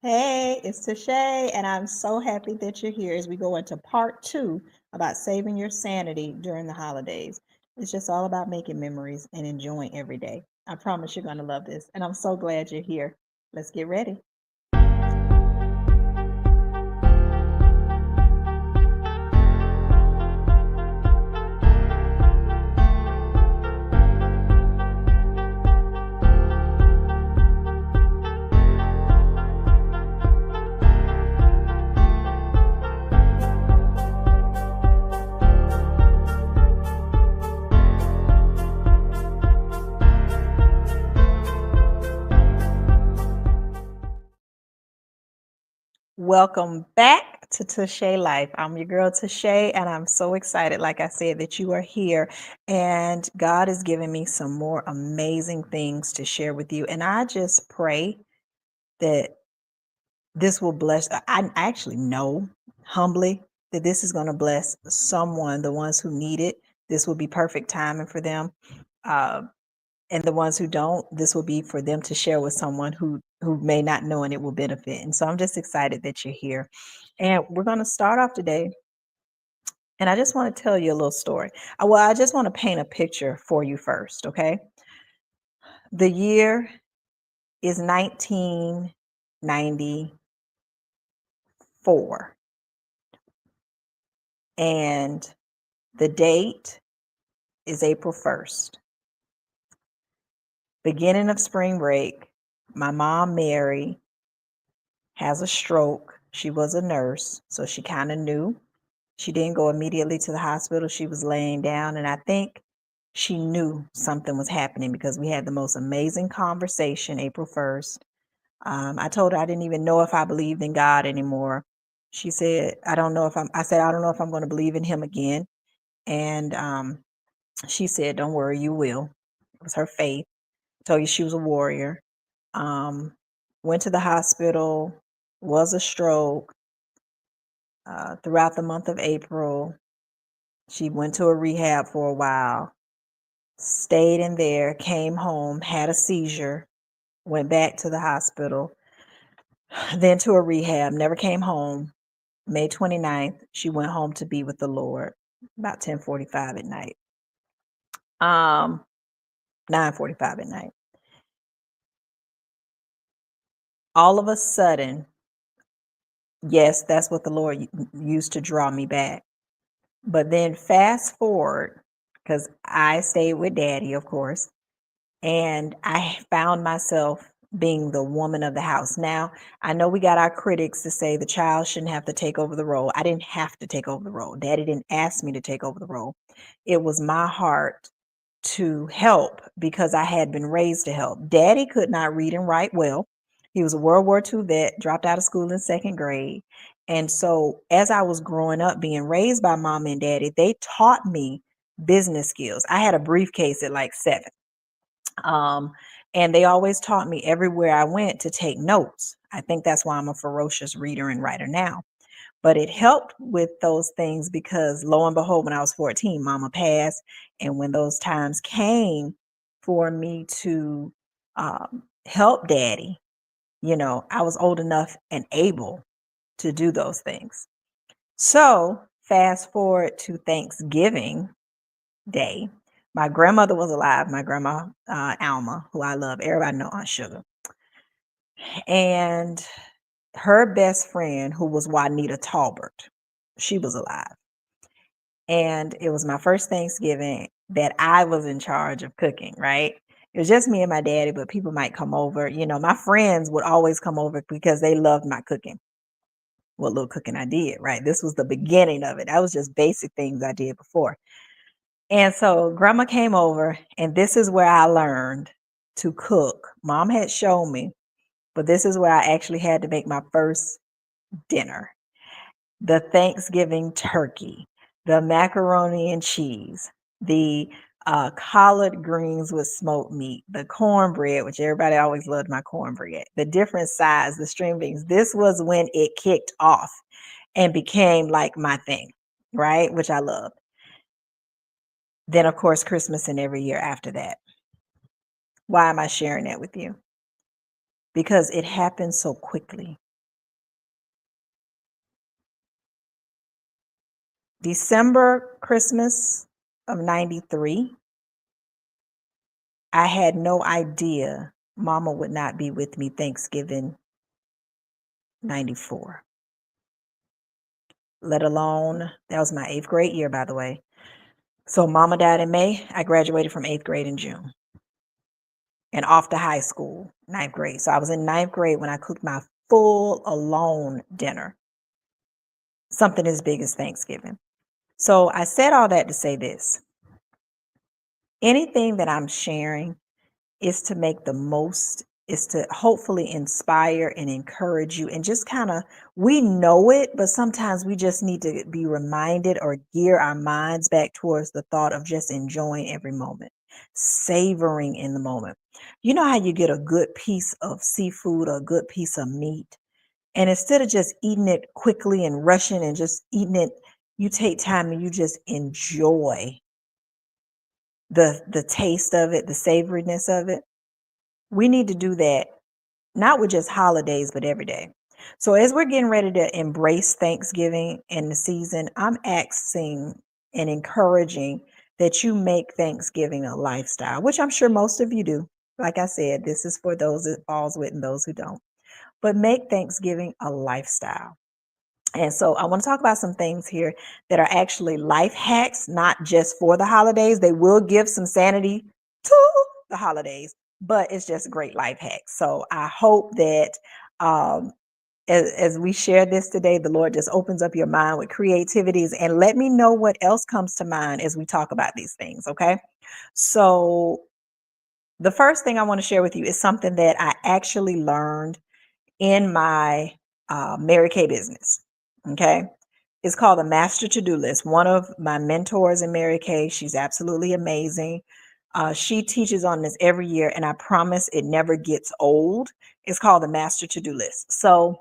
Hey, it's Tashay, and I'm so happy that you're here as we go into part two about saving your sanity during the holidays. It's just all about making memories and enjoying every day. I promise you're going to love this, and I'm so glad you're here. Let's get ready. Welcome back to Tashay Life. I'm your girl Tashay, and I'm so excited, like I said, that you are here. And God is giving me some more amazing things to share with you. And I just pray that this will bless. I actually know humbly that this is going to bless someone, the ones who need it. This will be perfect timing for them. Uh, and the ones who don't, this will be for them to share with someone who may not know, and it will benefit. And so I'm just excited that you're here. And we're going to start off today. And I just want to tell you a little story. Well, I just want to paint a picture for you first, okay? The year is 1994. And the date is April 1st. Beginning of spring break, my mom, Mary, has a stroke. She was a nurse, so she kind of knew. She didn't go immediately to the hospital. She was laying down, and I think she knew something was happening because we had the most amazing conversation April 1st. I told her I didn't even know if I believed in God anymore. She said, I said, I don't know if I'm going to believe in him again. And she said, don't worry, you will. It was her faith. I told you she was a warrior. Went to the hospital, was a stroke. Throughout the month of April, she went to a rehab for a while, stayed in there, came home, had a seizure, went back to the hospital, then to a rehab, never came home. May 29th, she went home to be with the Lord about 10:45 at night. 9:45 at night. All of a sudden, yes, that's what the Lord used to draw me back. But then fast forward, because I stayed with Daddy, of course, and I found myself being the woman of the house. Now, I know we got our critics to say the child shouldn't have to take over the role. I didn't have to take over the role. Daddy didn't ask me to take over the role. It was my heart to help because I had been raised to help. Daddy could not read and write well. He was a World War II vet, dropped out of school in second grade. And so, as I was growing up, being raised by mom and daddy, they taught me business skills. I had a briefcase at like 7. Um, and they always taught me everywhere I went to take notes. I think that's why I'm a ferocious reader and writer now. But it helped with those things because lo and behold, when I was 14, mama passed. And when those times came for me to help daddy, I was old enough and able to do those things. So fast forward to Thanksgiving Day. My grandmother was alive, my grandma Alma, who I love. Everybody know Aunt Sugar. And her best friend, who was Juanita Talbert, she was alive. And it was my first Thanksgiving that I was in charge of cooking, right? It was just me and my daddy, but people might come over. My friends would always come over because they loved my cooking. What little cooking I did, right? This was the beginning of it. That was just basic things I did before. And so grandma came over, and this is where I learned to cook. Mom had shown me, but this is where I actually had to make my first dinner. The Thanksgiving turkey, the macaroni and cheese, the collard greens with smoked meat, the cornbread, which everybody always loved my cornbread, the different sides, the string beans. This was when it kicked off and became like my thing, right? Which I love. Then, of course, Christmas and every year after that. Why am I sharing that with you? Because it happened so quickly. December Christmas of 93, I had no idea Mama would not be with me Thanksgiving 94, let alone, that was my 8th grade year, by the way. So Mama died in May. I graduated from 8th grade in June and off to high school, 9th grade. So I was in 9th grade when I cooked my full alone dinner, something as big as Thanksgiving. So I said all that to say this. Anything that I'm sharing is to make the most, is to hopefully inspire and encourage you and just kind of, we know it, but sometimes we just need to be reminded or gear our minds back towards the thought of just enjoying every moment, savoring in the moment. You know how you get a good piece of seafood or a good piece of meat, and instead of just eating it quickly and rushing and just eating it, you take time and you just enjoy the taste of it, the savoriness of it. We need to do that, not with just holidays, but every day. So as we're getting ready to embrace Thanksgiving and the season, I'm asking and encouraging that you make Thanksgiving a lifestyle, which I'm sure most of you do. Like I said, this is for those it falls with and those who don't. But make Thanksgiving a lifestyle. And so I want to talk about some things here that are actually life hacks, not just for the holidays. They will give some sanity to the holidays, but it's just great life hacks. So I hope that um, as we share this today, the Lord just opens up your mind with creativities, and let me know what else comes to mind as we talk about these things. Okay. So the first thing I want to share with you is something that I actually learned in my Mary Kay business. Okay. It's called the Master To-Do List. One of my mentors in Mary Kay, she's absolutely amazing. She teaches on this every year, and I promise it never gets old. It's called the Master To-Do List. So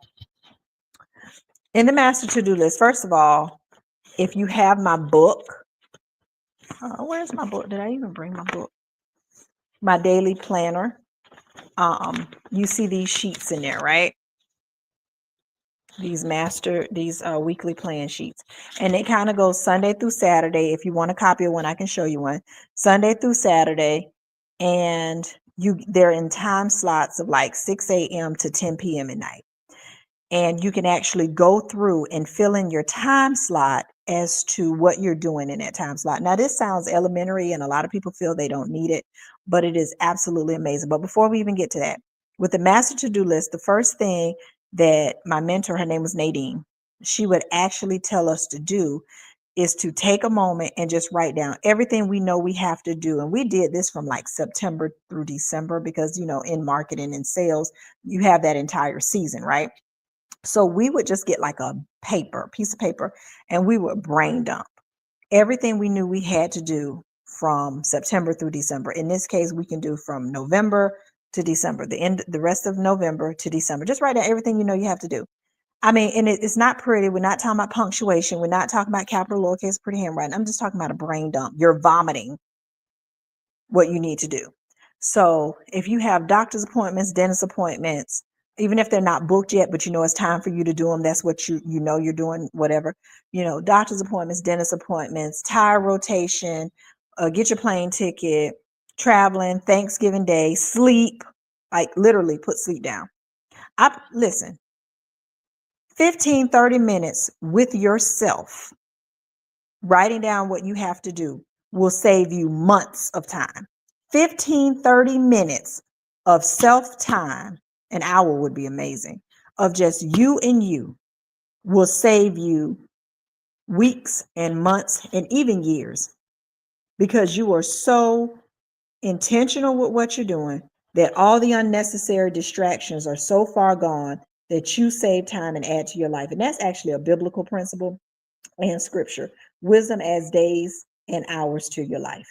in the Master To-Do List, first of all, if you have my book, where's my book? Did I even bring my book? My daily planner. You see these sheets in there, right? These weekly plan sheets, and it kind of goes Sunday through Saturday. If you want a copy of one, I can show you one. Sunday through Saturday, and they're in time slots of like 6 a.m. to 10 p.m. at night. And you can actually go through and fill in your time slot as to what you're doing in that time slot. Now, this sounds elementary and a lot of people feel they don't need it, but it is absolutely amazing. But before we even get to that, with the Master To-Do List, the first thing that my mentor, her name was Nadine, she would actually tell us to do is to take a moment and just write down everything we know we have to do. And we did this from like September through December because, in marketing and sales, you have that entire season, right? So we would just get like a piece of paper, and we would brain dump everything we knew we had to do from September through December. In this case, we can do from November to December, the rest of November to December. Just write down everything you know you have to do. I mean, and it's not pretty. We're not talking about punctuation. We're not talking about capital, lowercase, pretty handwriting. I'm just talking about a brain dump. You're vomiting what you need to do. So if you have doctor's appointments, dentist appointments, even if they're not booked yet, but it's time for you to do them, that's what you're doing, whatever, doctor's appointments, dentist appointments, tire rotation, get your plane ticket, traveling, Thanksgiving Day, sleep, like literally put sleep down. Listen, 15-30 minutes with yourself, writing down what you have to do will save you months of time. 15-30 minutes of self-time, an hour would be amazing, of just you and you will save you weeks and months and even years, because you are so intentional with what you're doing that all the unnecessary distractions are so far gone that you save time and add to your life. And that's actually a biblical principle and scripture. Wisdom adds days and hours to your life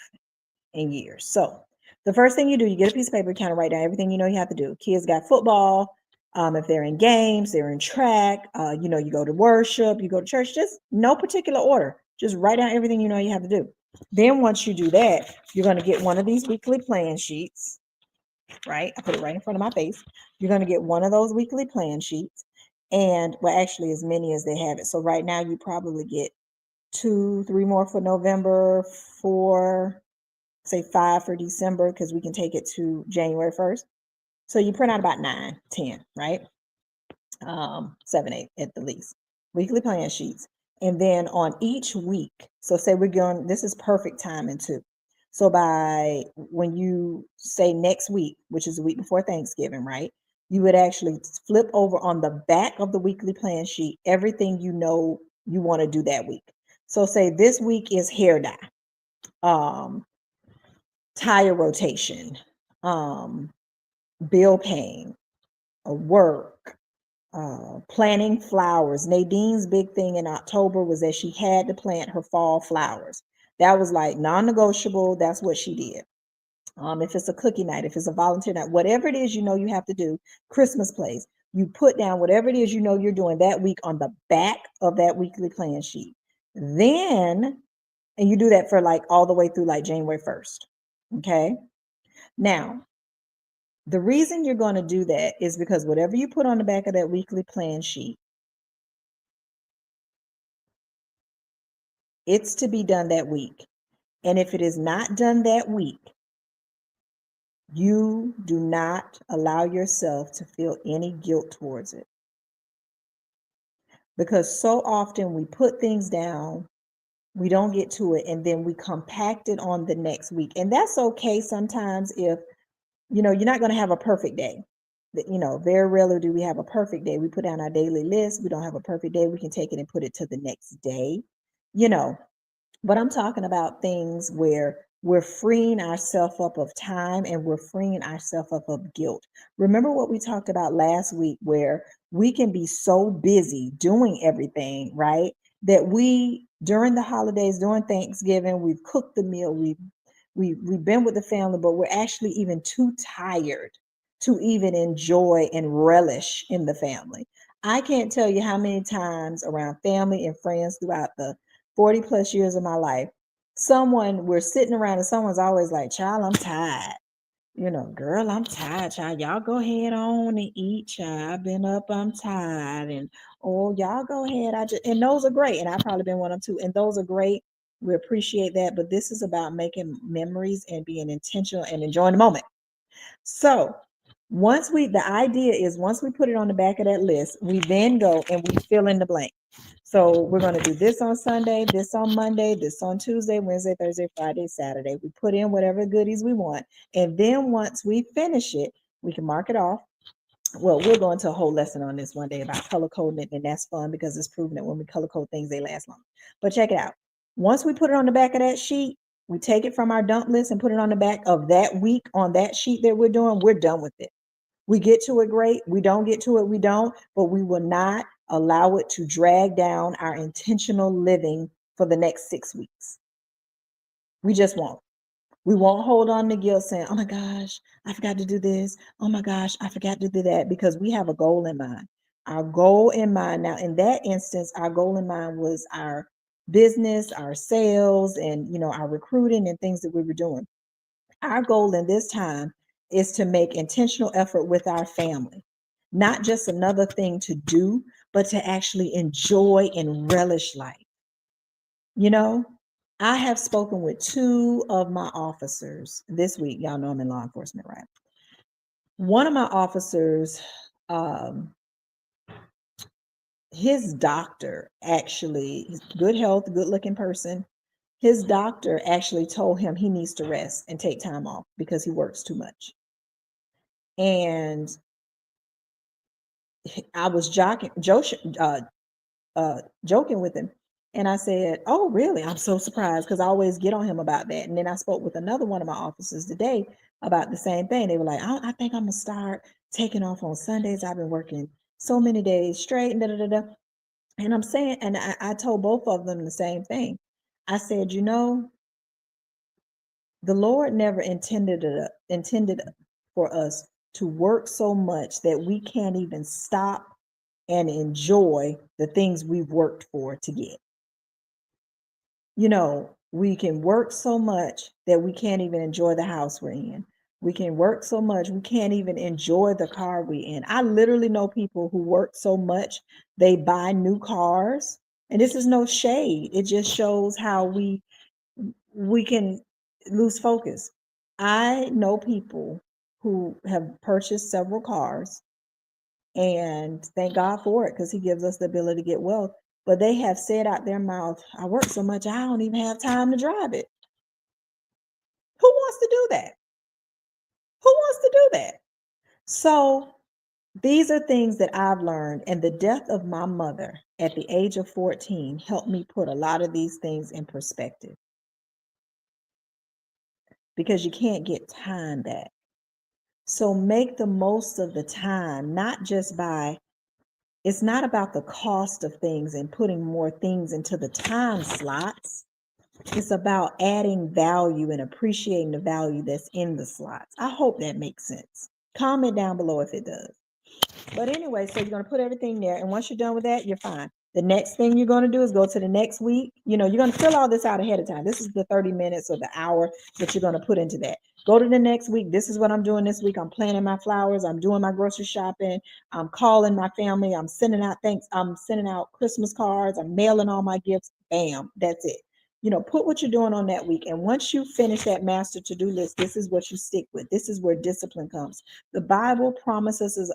and years. So the first thing you do, you get a piece of paper, kind of write down everything you have to do. Kids got football. If they're in games, they're in track, you go to worship, you go to church, just no particular order. Just write down everything you have to do. Then once you do that, you're going to get one of these weekly plan sheets, right? I put it right in front of my face. You're going to get one of those weekly plan sheets, and well, actually as many as they have it. So right now you probably get 2, 3 more for November, 4, say 5 for December, because we can take it to January 1st. So you print out about 9, 10, right? 7, 8 at the least. Weekly plan sheets. And then on each week, so say we're going, this is perfect timing too. So by when you say next week, which is the week before Thanksgiving, right? You would actually flip over on the back of the weekly plan sheet everything you know you want to do that week. So say this week is hair dye, um, tire rotation, bill paying, work, planting flowers. Nadine's big thing in October was that she had to plant her fall flowers. That was like non-negotiable. That's what she did. If it's a cookie night, if it's a volunteer night, whatever it is you know you have to do, Christmas plays, you put down whatever it is you know you're doing that week on the back of that weekly plan sheet. Then, and you do that for like all the way through like January 1st. Okay. Now, the reason you're going to do that is because whatever you put on the back of that weekly plan sheet, it's to be done that week. And if it is not done that week, you do not allow yourself to feel any guilt towards it. Because so often we put things down, we don't get to it, and then we compact it on the next week. And that's okay sometimes if, you're not going to have a perfect day. Very rarely do we have a perfect day. We put down our daily list. We don't have a perfect day. We can take it and put it to the next day, you know, but I'm talking about things where we're freeing ourselves up of time and we're freeing ourselves up of guilt. Remember what we talked about last week, where we can be so busy doing everything, right? That we, during the holidays, during Thanksgiving, we've cooked the meal, we've been with the family, but we're actually even too tired to even enjoy and relish in the family. I can't tell you how many times around family and friends throughout the 40 plus years of my life, we're sitting around and someone's always like, child, I'm tired. Girl, I'm tired, child. Y'all go ahead on and eat, child. I've been up, I'm tired. And oh, y'all go ahead. And those are great. And I've probably been one of them too. And those are great. We appreciate that. But this is about making memories and being intentional and enjoying the moment. So the idea is once we put it on the back of that list, we then go and we fill in the blank. So we're going to do this on Sunday, this on Monday, this on Tuesday, Wednesday, Thursday, Friday, Saturday. We put in whatever goodies we want. And then once we finish it, we can mark it off. Well, we'll go into a whole lesson on this one day about color coding it, and that's fun because it's proven that when we color code things, they last long. But check it out. Once we put it on the back of that sheet, we take it from our dump list and put it on the back of that week on that sheet that we're doing, we're done with it. We get to it, great. We don't get to it, we don't. But we will not allow it to drag down our intentional living for the next 6 weeks. We just won't. We won't hold on to guilt saying, oh my gosh, I forgot to do this. Oh my gosh, I forgot to do that, because we have a goal in mind. Our goal in mind. Now, in that instance, our goal in mind was our business, our sales, and our recruiting and things that we were doing. Our goal in this time is to make intentional effort with our family, not just another thing to do, but to actually enjoy and relish life. I have spoken with 2 of my officers this week. Y'all know I'm in law enforcement, right? One of my officers, his doctor actually, good health, good looking person. His doctor actually told him he needs to rest and take time off because he works too much. And I was joking with him. And I said, oh, really? I'm so surprised, because I always get on him about that. And then I spoke with another one of my officers today about the same thing. They were like, I think I'm going to start taking off on Sundays. I've been working so many days straight. And, da, da, da, da. And I'm saying, and I told both of them the same thing. I said, the Lord never intended for us to work so much that we can't even stop and enjoy the things we've worked for to get. We can work so much that we can't even enjoy the house we're in. We can work so much we can't even enjoy the car we're in. I literally know people who work so much they buy new cars And this is no shade. It just shows how we can lose focus. I know people who have purchased several cars, and thank God for it because He gives us the ability to get wealth. But they have said out their mouth, I work so much, I don't even have time to drive it. Who wants to do that? Who wants to do that? So these are things that I've learned, and the death of my mother at the age of 14 helped me put a lot of these things in perspective, because you can't get time back. So make the most of the time, not just by, it's not about the cost of things and putting more things into the time slots. It's about adding value and appreciating the value that's in the slots. I hope that makes sense. Comment down below if it does. But anyway, so you're going to put everything there. And once you're done with that, you're fine. The next thing you're going to do is go to the next week. You know, you're going to fill all this out ahead of time. This is the 30 minutes or the hour that you're going to put into that. Go to the next week. This is what I'm doing this week. I'm planting my flowers. I'm doing my grocery shopping. I'm calling my family. I'm sending out thanks. I'm sending out Christmas cards. I'm mailing all my gifts. Bam. That's it. You know, put what you're doing on that week. And once you finish that master to-do list, this is what you stick with. This is where discipline comes. The Bible promises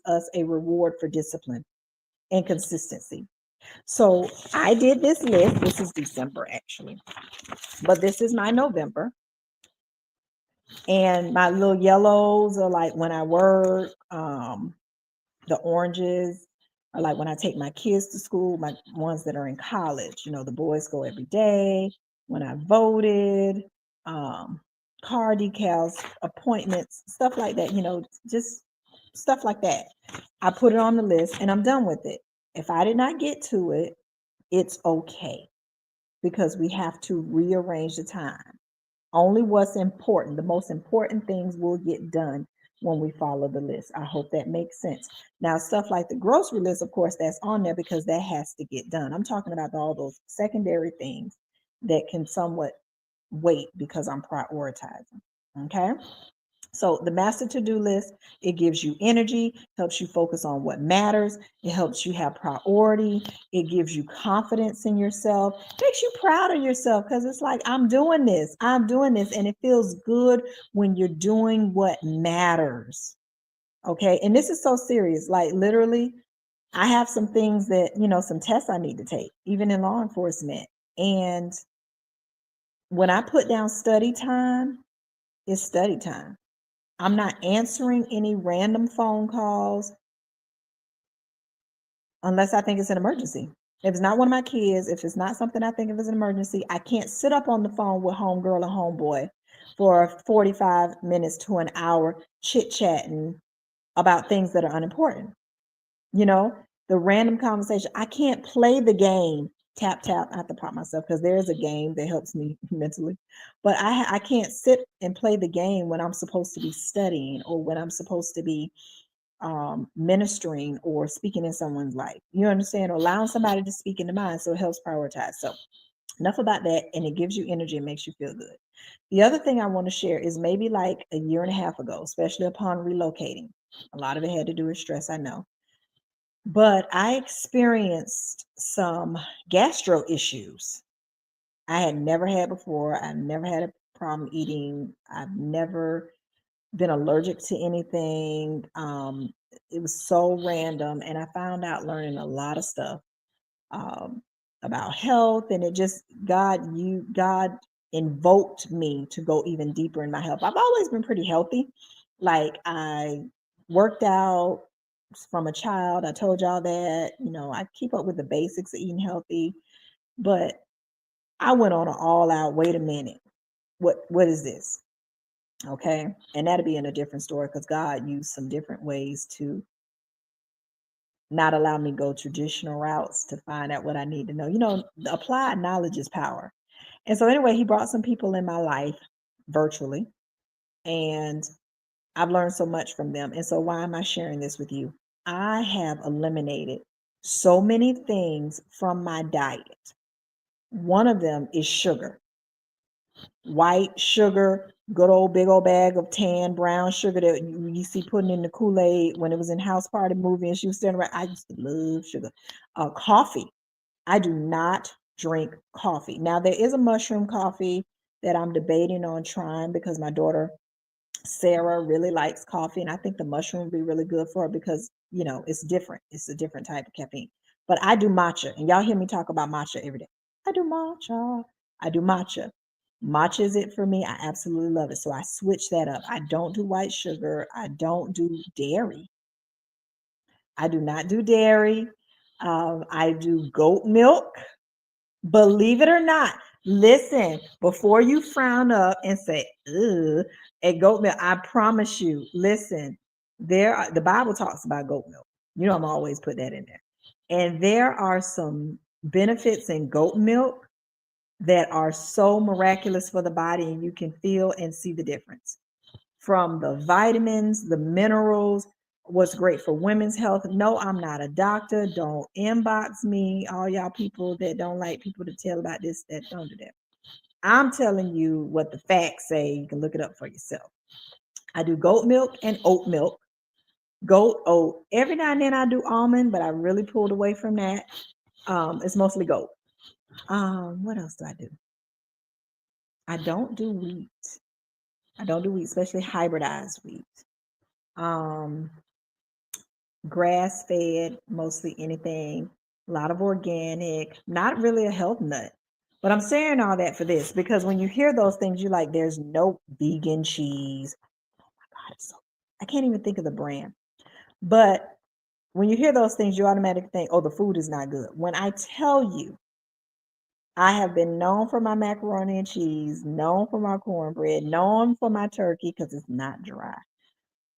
us a reward for discipline and consistency. So I did this list. This is December actually, but this is my November. And my little yellows are like when I work. The oranges are like when I take my kids to school, my ones that are in college. You know, the boys go every day. When I voted, car decals, appointments, stuff like that, you know, just stuff like that. I put it on the list and I'm done with it. If I did not get to it, it's okay, because we have to rearrange the time. Only what's important, the most important things will get done when we follow the list. I hope that makes sense. Now, stuff like the grocery list, of course, that's on there because that has to get done. I'm talking about all those secondary things that can somewhat wait because I'm prioritizing. Okay. So the master to-do list, it gives you energy, helps you focus on what matters. It helps you have priority. It gives you confidence in yourself, makes you proud of yourself, because it's like, I'm doing this. And it feels good when you're doing what matters. Okay. And this is so serious. Like literally, I have some things that, you know, some tests I need to take, even in law enforcement. And when I put down study time, it's study time. I'm not answering any random phone calls unless I think it's an emergency. If it's not one of my kids, if it's not something I think of as an emergency, I can't sit up on the phone with homegirl and homeboy for 45 minutes to an hour chit-chatting about things that are unimportant. You know, the random conversation. I can't play the game. Tap, tap. I have to pop myself because there is a game that helps me mentally. But I can't sit and play the game when I'm supposed to be studying or when I'm supposed to be ministering or speaking in someone's life. You understand? Or allowing somebody to speak into mine. So it helps prioritize. So enough about that. And it gives you energy and makes you feel good. The other thing I want to share is maybe like a year and a half ago, especially upon relocating. A lot of it had to do with stress, I know. But I experienced some gastro issues I had never had before. I've never had a problem eating. I've never been allergic to anything. It was so random. And I found out learning a lot of stuff um, about health. And it just, God invoked me to go even deeper in my health. I've always been pretty healthy. Like I worked out from a child. I told y'all that, you know, I keep up with the basics of eating healthy, but I went on an all out, wait a minute, what is this? Okay. And that'll be in a different story because God used some different ways to not allow me to go traditional routes to find out what I need to know. You know, the applied knowledge is power. And so anyway, he brought some people in my life virtually, and I've learned so much from them. And so why am I sharing this with you? I have eliminated so many things from my diet. One of them is sugar. White sugar, good old big old bag of tan brown sugar that you see putting in the Kool-Aid when it was in House Party movie and she was standing around. I used to love sugar. Coffee. I do not drink coffee. Now, there is a mushroom coffee that I'm debating on trying because my daughter Sarah really likes coffee, and I think the mushroom would be really good for her because, it's different. It's a different type of caffeine. But I do matcha, and y'all hear me talk about matcha every day. I do matcha. I do matcha. Matcha is it for me. I absolutely love it. So I switch that up. I don't do white sugar. I don't do dairy. I do not do dairy. I do goat milk. Believe it or not, listen, before you frown up and say, ugh, at goat milk, I promise you, listen, the Bible talks about goat milk. I'm always put that in there. And there are some benefits in goat milk that are so miraculous for the body, and you can feel and see the difference from the vitamins, the minerals, what's great for women's health. No, I'm not a doctor. Don't inbox me, all y'all people that don't like people to tell about this, that, don't do that. I'm telling you what the facts say. You can look it up for yourself. I do goat milk and oat milk. Goat, oat. Every now and then I do almond, but I really pulled away from that. It's mostly goat. What else do I do? I don't do wheat. I don't do wheat, especially hybridized wheat. Um, Grass fed, mostly anything, a lot of organic, not really a health nut. But I'm saying all that for this because when you hear those things, you're like, there's no vegan cheese. Oh my God, I can't even think of the brand. But when you hear those things, you automatically think, oh, the food is not good. When I tell you, I have been known for my macaroni and cheese, known for my cornbread, known for my turkey because it's not dry.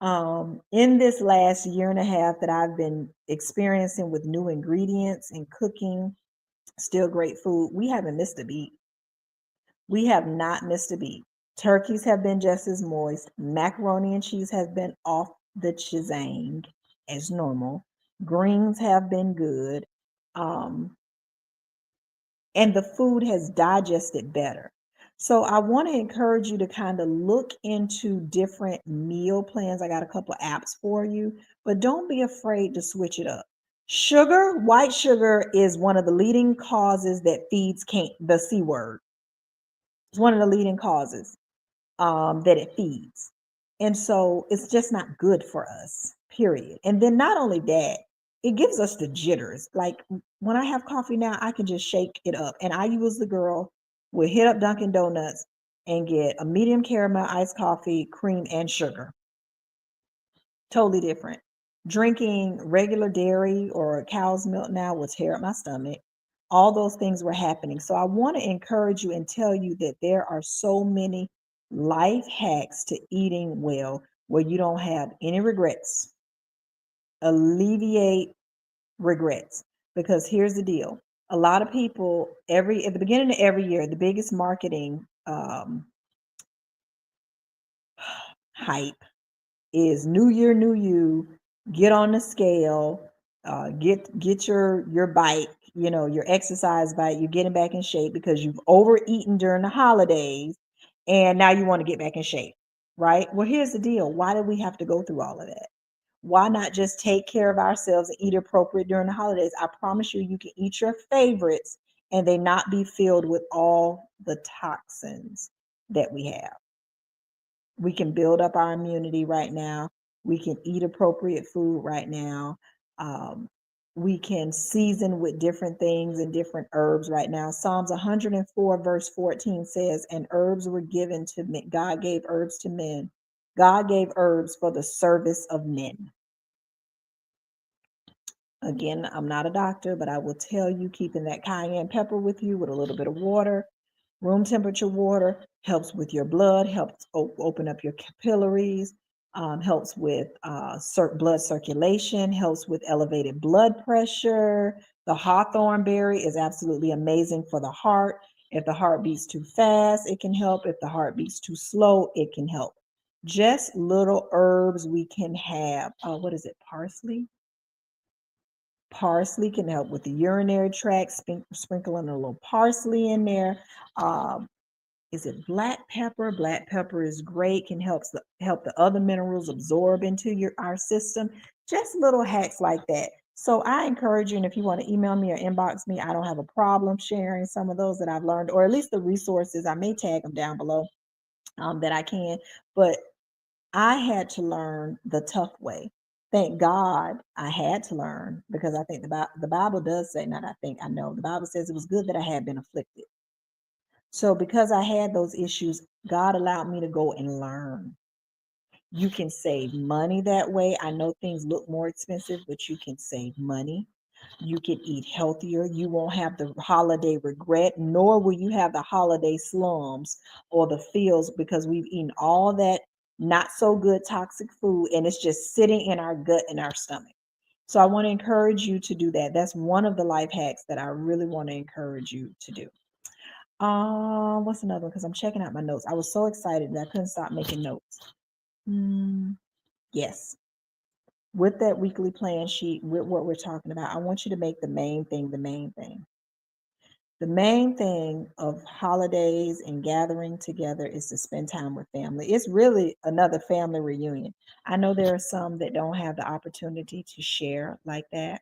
In this last year and a half that I've been experiencing with new ingredients and cooking still great food, we haven't missed a beat. We have not missed a beat. Turkeys have been just as moist. Macaroni and cheese has been off the chizang as normal. Greens have been good. Um, and the food has digested better. So I want to encourage you to kind of look into different meal plans. I got a couple of apps for you, but don't be afraid to switch it up. Sugar, white sugar is one of the leading causes that feeds the C word. It's one of the leading causes that it feeds. And so it's just not good for us, period. And then not only that, it gives us the jitters. Like when I have coffee now, I can just shake it up. And I use the girl will hit up Dunkin' Donuts and get a medium caramel iced coffee, cream, and sugar. Totally different. Drinking regular dairy or cow's milk now will tear up my stomach. All those things were happening. So I want to encourage you and tell you that there are so many life hacks to eating well where you don't have any regrets. Alleviate regrets. Because here's the deal. A lot of people at the beginning of every year, the biggest marketing hype is new year, new you, get on the scale, get your bike, your exercise bike, you're getting back in shape because you've overeaten during the holidays and now you want to get back in shape, right? Well, here's the deal. Why do we have to go through all of that? Why not just take care of ourselves and eat appropriate during the holidays? I promise you, you can eat your favorites and they not be filled with all the toxins that we have. We can build up our immunity right now. We can eat appropriate food right now. Um, we can season with different things and different herbs right now. Psalms 104, verse 14 says, and herbs were given to men. God gave herbs to men. God gave herbs for the service of men. Again, I'm not a doctor, but I will tell you keeping that cayenne pepper with you with a little bit of water, room temperature water, helps with your blood, helps open up your capillaries, helps with blood circulation, helps with elevated blood pressure. The hawthorn berry is absolutely amazing for the heart. If the heart beats too fast, it can help. If the heart beats too slow, it can help. Just little herbs we can have. What is it? Parsley? Parsley can help with the urinary tract, sprinkling a little parsley in there. Um, is it black pepper? Black pepper is great, can help the other minerals absorb into our system. Just little hacks like that. So I encourage you, and if you want to email me or inbox me, I don't have a problem sharing some of those that I've learned, or at least the resources. I may tag them down below that I can. But I had to learn the tough way. Thank God I had to learn, because I think the Bible does say, not I think, I know, the Bible says it was good that I had been afflicted. So because I had those issues, God allowed me to go and learn. You can save money that way. I know things look more expensive, but you can save money. You can eat healthier. You won't have the holiday regret, nor will you have the holiday slums or the feels, because we've eaten all that not so good toxic food and it's just sitting in our gut and our stomach. So I want to encourage you to do that. That's one of the life hacks that I really want to encourage you to do. What's another one? Because I'm checking out my notes. I was so excited that I couldn't stop making notes. Yes. With that weekly plan sheet, with what we're talking about, I want you to make the main thing the main thing. The main thing of holidays and gathering together is to spend time with family. It's really another family reunion. I know there are some that don't have the opportunity to share like that,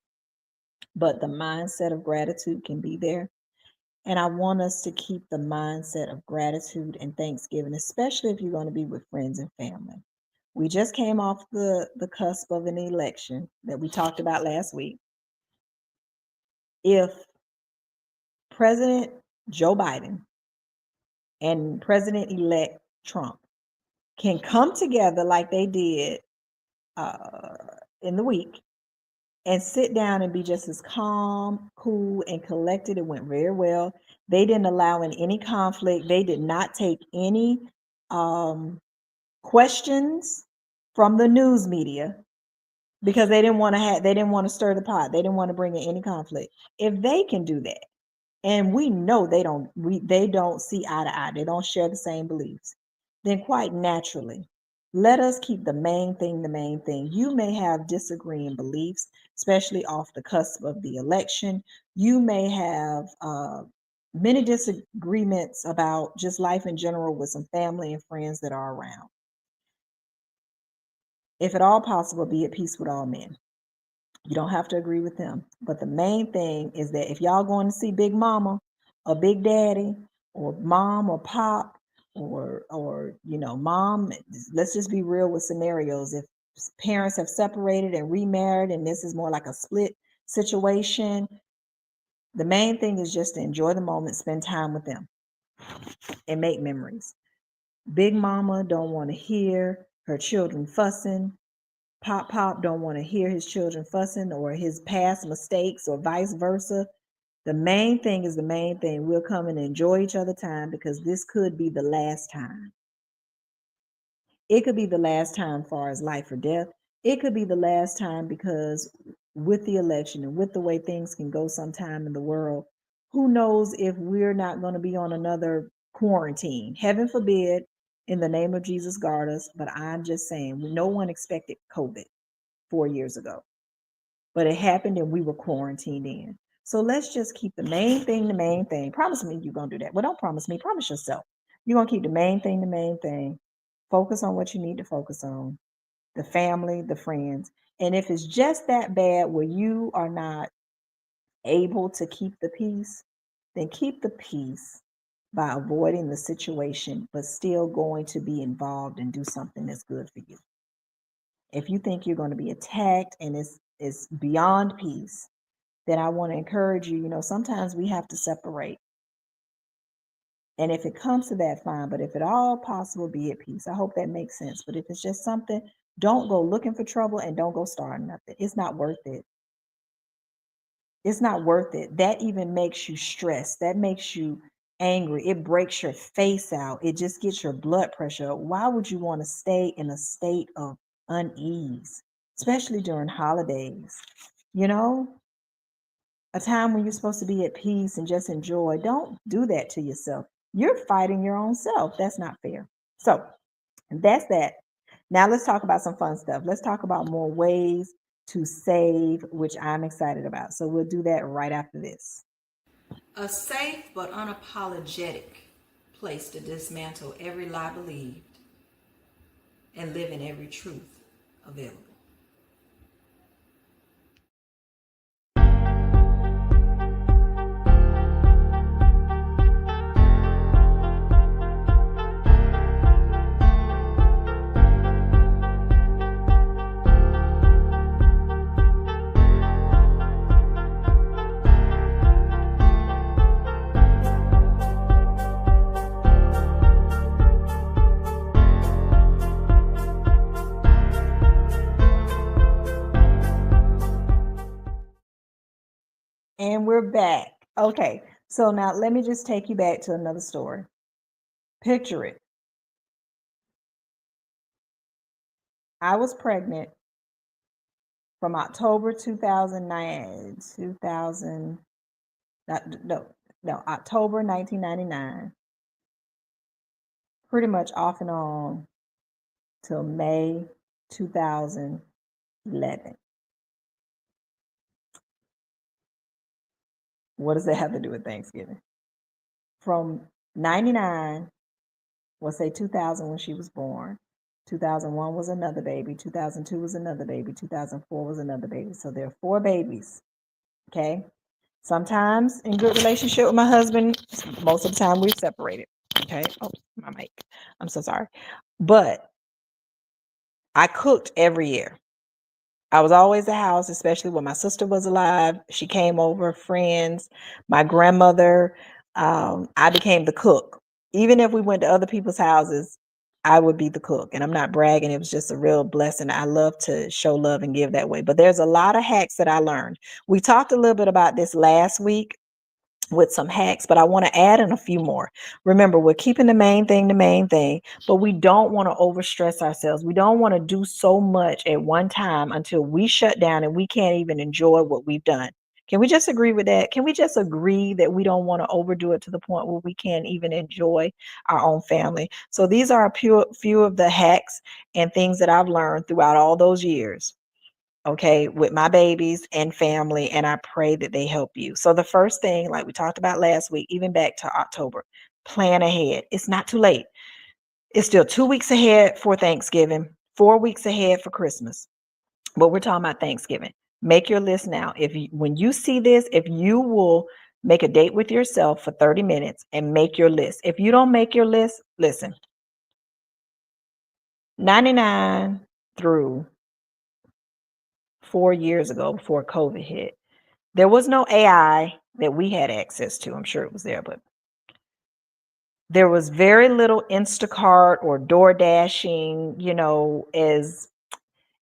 but the mindset of gratitude can be there. And I want us to keep the mindset of gratitude and thanksgiving, especially if you're going to be with friends and family. We just came off the cusp of an election that we talked about last week. If President Joe Biden and President-elect Trump can come together like they did in the week and sit down and be just as calm, cool, and collected, it went very well. They didn't allow in any conflict. They did not take any questions from the news media, because they didn't want to stir the pot. They didn't want to bring in any conflict. If they can do that, and we know they don't see eye to eye, they don't share the same beliefs, then quite naturally, let us keep the main thing the main thing. You may have disagreeing beliefs, especially off the cusp of the election. You may have many disagreements about just life in general with some family and friends that are around. If at all possible, be at peace with all men. You don't have to agree with them. But the main thing is that if y'all going to see Big Mama or Big Daddy or mom or pop or mom, let's just be real with scenarios. If parents have separated and remarried and this is more like a split situation, the main thing is just to enjoy the moment, spend time with them and make memories. Big Mama don't want to hear her children fussing. Pop don't want to hear his children fussing or his past mistakes or vice versa. The main thing is the main thing. We'll come and enjoy each other time, because this could be the last time. It could be the last time far as life or death. It could be the last time, because with the election and with the way things can go sometime in the world, who knows if we're not going to be on another quarantine. Heaven forbid, in the name of Jesus, guard us. But I'm just saying, no one expected COVID 4 years ago, but it happened and we were quarantined in. So let's just keep the main thing the main thing. Promise me you're going to do that. Well, don't promise me, promise yourself. You're going to keep the main thing the main thing. Focus on what you need to focus on, the family, the friends. And if it's just that bad where you are not able to keep the peace, then keep the peace by avoiding the situation, but still going to be involved and do something that's good for you. If you think you're going to be attacked and it's beyond peace, then I want to encourage you, sometimes we have to separate. And if it comes to that, fine. But if at all possible, be at peace. I hope that makes sense. But if it's just something, don't go looking for trouble and don't go starting nothing. It's not worth it. It's not worth it. That even makes you stressed. That makes you angry. It breaks your face out. It just gets your blood pressure up. Why would you want to stay in a state of unease, especially during holidays? A time when you're supposed to be at peace and just enjoy. Don't do that to yourself. You're fighting your own self. That's not fair. So that's that. Now let's talk about some fun stuff. Let's talk about more ways to save, which I'm excited about. So we'll do that right after this. A safe but unapologetic place to dismantle every lie believed and live in every truth available. And we're back. Okay, so now let me just take you back to another story. Picture it. I was pregnant from October 2009, 2000, no, October 1999, pretty much off and on till May 2011. What does that have to do with Thanksgiving? From 99, we'll say 2000 when she was born. 2001 was another baby. 2002 was another baby. 2004 was another baby. So there are 4 babies. Okay. Sometimes in good relationship with my husband, most of the time we're separated. Okay. Oh, my mic. I'm so sorry. But I cooked every year. I was always at the house, especially when my sister was alive. She came over, friends, my grandmother. I became the cook. Even if we went to other people's houses, I would be the cook. And I'm not bragging. It was just a real blessing. I love to show love and give that way. But there's a lot of hacks that I learned. We talked a little bit about this last week with some hacks, but I want to add in a few more. Remember, we're keeping the main thing, but we don't want to overstress ourselves. We don't want to do so much at one time until we shut down and we can't even enjoy what we've done. Can we just agree with that? Can we just agree that we don't want to overdo it to the point where we can't even enjoy our own family? So these are few of the hacks and things that I've learned throughout all those years, okay, with my babies and family, and I pray that they help you. So the first thing, like we talked about last week, even back to October, plan ahead. It's not too late. It's still 2 weeks ahead for Thanksgiving, 4 weeks ahead for Christmas. But we're talking about Thanksgiving. Make your list now. When you see this, if you will make a date with yourself for 30 minutes and make your list. If you don't make your list, listen. 99 through 4 years ago before COVID hit, there was no AI that we had access to. I'm sure it was there, but there was very little Instacart or door dashing,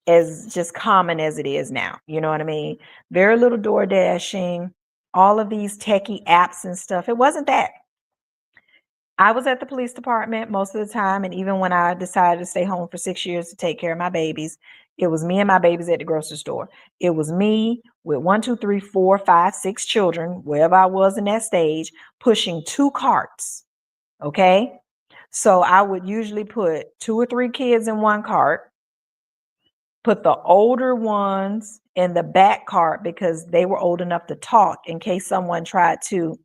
as just common as it is now. You know what I mean? Very little door dashing, all of these techie apps and stuff. It wasn't that. I was at the police department most of the time, and even when I decided to stay home for 6 years to take care of my babies, it was me and my babies at the grocery store. It was me with 1, 2, 3, 4, 5, 6 children, wherever I was in that stage, pushing 2 carts. Okay. So I would usually put 2 or 3 kids in one cart, put the older ones in the back cart because they were old enough to talk in case someone tried to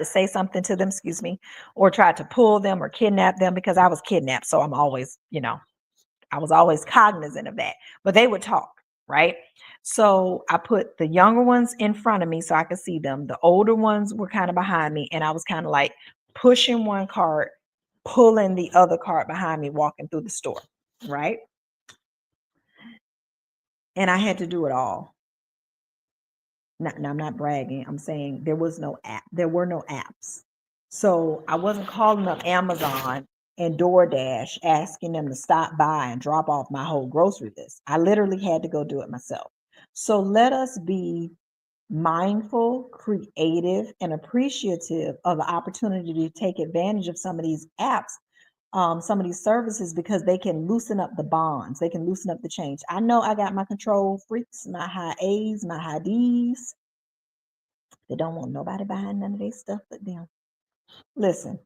say something to them, excuse me, or tried to pull them or kidnap them, because I was kidnapped. So I'm always, I was always cognizant of that. But they would talk, right? So I put the younger ones in front of me so I could see them. The older ones were kind of behind me, and I was kind of like pushing one cart, pulling the other cart behind me, walking through the store, right? And I had to do it all. Now, I'm not bragging. I'm saying there was no app. There were no apps. So I wasn't calling up Amazon and DoorDash asking them to stop by and drop off my whole grocery list. I literally had to go do it myself. So let us be mindful, creative, and appreciative of the opportunity to take advantage of some of these apps, some of these services, because they can loosen up the bonds. They can loosen up the change. I know I got my control freaks, my high A's, my high D's. They don't want nobody buying none of their stuff but them. Listen,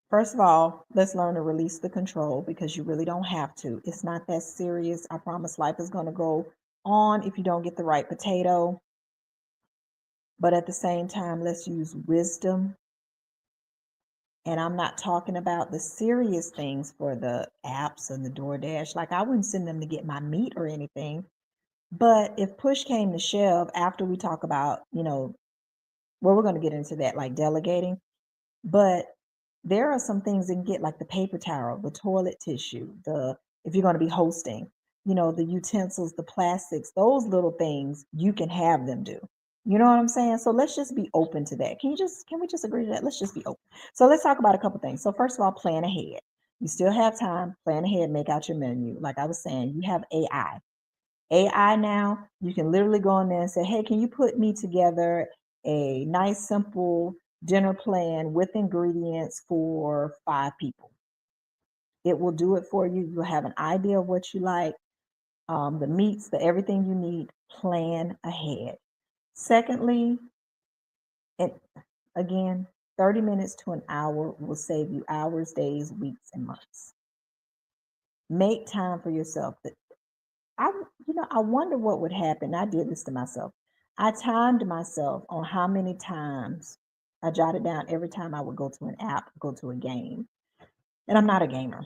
first of all, let's learn to release the control, because you really don't have to. It's not that serious. I promise life is going to go on if you don't get the right potato. But at the same time, let's use wisdom. And I'm not talking about the serious things for the apps and the DoorDash. Like, I wouldn't send them to get my meat or anything. But if push came to shove, after we talk about, well, we're going to get into that, like delegating. But there are some things that can get, like the paper towel, the toilet tissue, if you're going to be hosting, the utensils, the plastics, those little things you can have them do. You know what I'm saying? So let's just be open to that. Can we just agree to that? Let's just be open. So let's talk about a couple things. So first of all, plan ahead. You still have time, plan ahead, make out your menu. Like I was saying, you have AI. AI now, you can literally go in there and say, hey, can you put me together a nice, simple dinner plan with ingredients for 5 people? It will do it for you. You'll have an idea of what you like, the meats, the everything you need. Plan ahead. Secondly, and again, 30 minutes to an hour will save you hours, days, weeks, and months. Make time for yourself. I wonder what would happen. I did this to myself. I timed myself on how many times I jotted down every time I would go to an app, go to a game. And I'm not a gamer,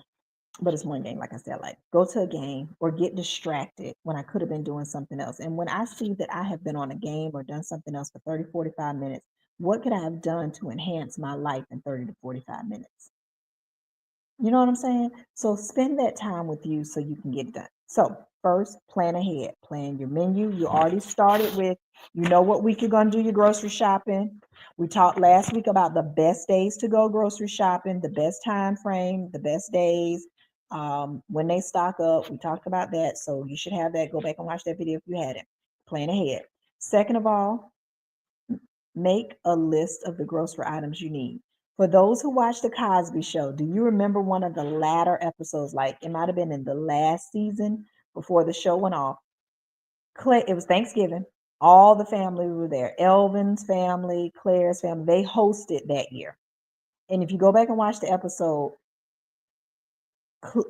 but it's one game, like I said, like go to a game or get distracted when I could have been doing something else. And when I see that I have been on a game or done something else for 30, 45 minutes, what could I have done to enhance my life in 30 to 45 minutes? You know what I'm saying? So spend that time with you so you can get it done. So first, plan ahead. Plan your menu. You already started with, you know what week you're going to do your grocery shopping. We talked last week about the best days to go grocery shopping, the best time frame, the best days, when they stock up. We talked about that. So you should have that. Go back and watch that video if you hadn't. Plan ahead. Second of all, make a list of the grocery items you need. For those who watch The Cosby Show, do you remember one of the latter episodes? Like it might have been in the last season before the show went off. It was Thanksgiving. All the family were there. Elvin's family, Claire's family, they hosted that year. And if you go back and watch the episode,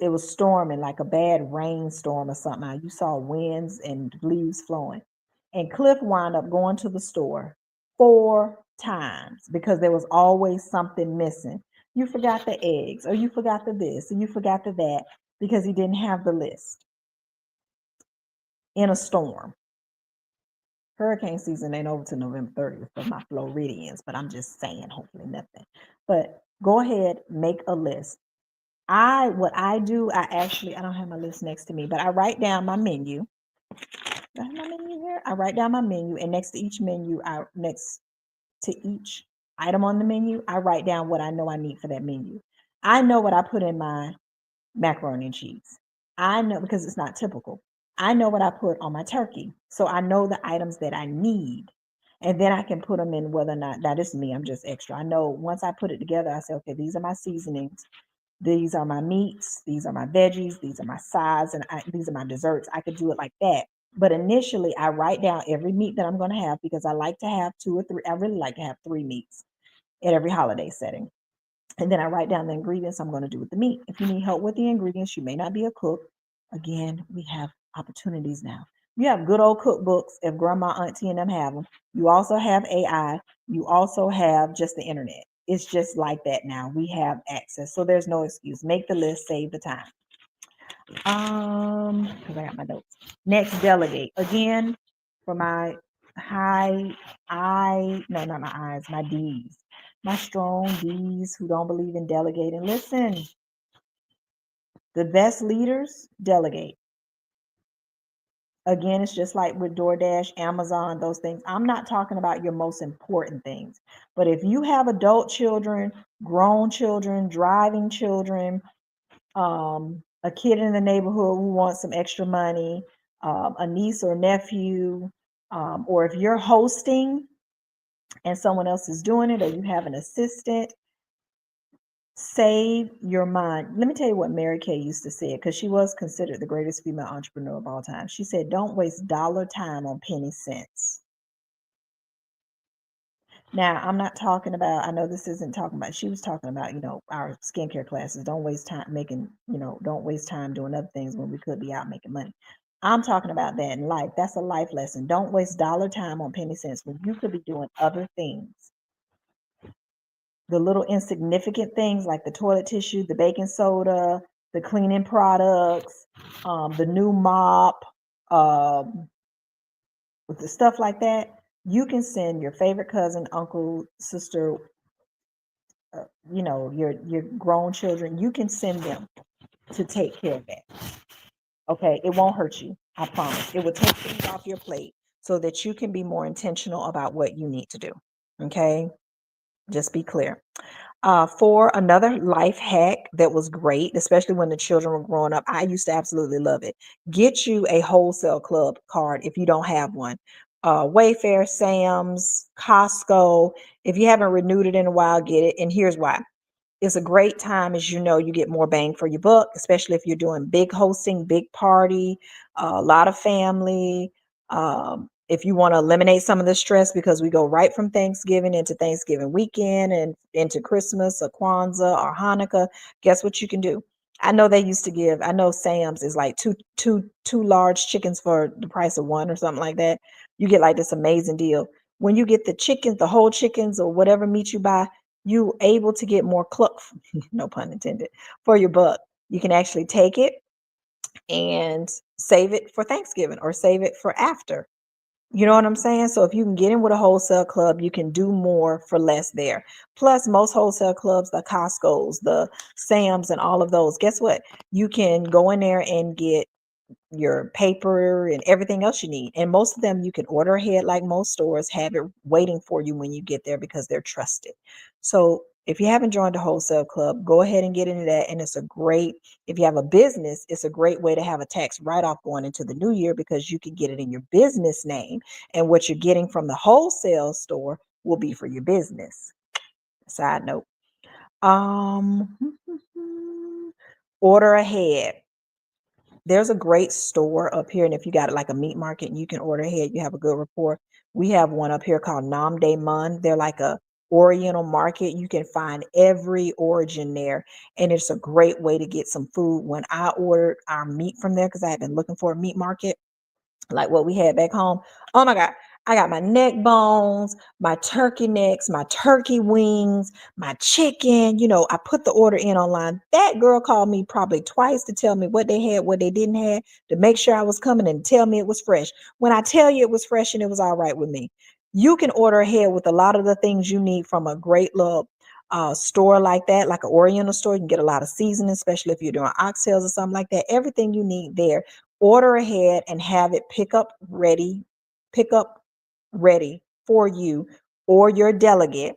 it was storming like a bad rainstorm or something. You saw winds and leaves flowing. And Cliff wound up going to the store 4 times because there was always something missing. You forgot the eggs, or you forgot the this, or you forgot the that because he didn't have the list in a storm. Hurricane season ain't over till November 30th for my Floridians, but I'm just saying, hopefully nothing. But go ahead, make a list. What I do, I don't have my list next to me, but I write down my menu. Do I have my menu here? I write down my menu, and next to each item on the menu, I write down what I know I need for that menu. I know what I put in my macaroni and cheese. I know because it's not typical. I know what I put on my turkey. So I know the items that I need. And then I can put them in whether or not, now this is me, I'm just extra. I know once I put it together, I say, okay, these are my seasonings. These are my meats. These are my veggies. These are my sides. And these are my desserts. I could do it like that. But initially, I write down every meat that I'm going to have because I like to have 2 or 3. I really like to have 3 meats at every holiday setting. And then I write down the ingredients I'm going to do with the meat. If you need help with the ingredients, you may not be a cook. Again, we have opportunities now. You have good old cookbooks if grandma, auntie, and them have them. You also have AI. You also have just the internet. It's just like that now. We have access. So there's no excuse. Make the list, save the time. Because I got my notes. Next, delegate. Again, for my not my eyes, my D's. My strong D's who don't believe in delegating. Listen, the best leaders delegate. Again, it's just like with DoorDash, Amazon, those things. I'm not talking about your most important things. But if you have adult children, grown children, driving children, a kid in the neighborhood who wants some extra money, a niece or nephew, or if you're hosting and someone else is doing it, or you have an assistant, save your mind. Let me tell you what Mary Kay used to say, because she was considered the greatest female entrepreneur of all time. She said, don't waste dollar time on penny cents. Now, I'm not talking about, I know this isn't talking about, she was talking about, our skincare classes. Don't waste time don't waste time doing other things when we could be out making money. I'm talking about that in life. That's a life lesson. Don't waste dollar time on penny cents when you could be doing other things. The little insignificant things like the toilet tissue, the baking soda, the cleaning products, the new mop, with the stuff like that, you can send your favorite cousin, uncle, sister, your grown children. You can send them to take care of that. Okay, it won't hurt you. I promise. It will take things off your plate so that you can be more intentional about what you need to do. Okay, just be clear. For another life hack that was great, especially when the children were growing up, I used to absolutely love it. Get you a wholesale club card if you don't have one. Wayfair, Sam's, Costco. If you haven't renewed it in a while, get it. And here's why. It's a great time, as you know, you get more bang for your buck, especially if you're doing big hosting, big party, a lot of family. If you want to eliminate some of the stress, because we go right from Thanksgiving into Thanksgiving weekend and into Christmas or Kwanzaa or Hanukkah, guess what you can do? I know they used to give, I know Sam's is like two large chickens for the price of one or something like that. You get like this amazing deal. When you get the chickens, the whole chickens or whatever meat you buy, you able to get more cluck, no pun intended, for your buck. You can actually take it and save it for Thanksgiving or save it for after. You know what I'm saying? So if you can get in with a wholesale club, you can do more for less there. Plus, most wholesale clubs, the Costco's, the Sam's, and all of those, guess what? You can go in there and get your paper and everything else you need. And most of them you can order ahead, like most stores have it waiting for you when you get there because they're trusted. So if you haven't joined a wholesale club, go ahead and get into that. And it's a great, if you have a business, it's a great way to have a tax write-off going into the new year because you can get it in your business name. And what you're getting from the wholesale store will be for your business. Side note. Um, order ahead. There's a great store up here, and if you got like a meat market and you can order ahead, you have a good rapport. We have one up here called Nam De Mun. They're like a Oriental market. You can find every origin there, and it's a great way to get some food. When I ordered our meat from there, because I had been looking for a meat market, like what we had back home. Oh my God. I got my neck bones, my turkey necks, my turkey wings, my chicken. I put the order in online. That girl called me probably twice to tell me what they had, what they didn't have, to make sure I was coming and tell me it was fresh. When I tell you it was fresh and it was all right with me, you can order ahead with a lot of the things you need from a great little store like that, like an Oriental store. You can get a lot of seasoning, especially if you're doing oxtails or something like that. Everything you need there. Order ahead and have it pick up ready for you or your delegate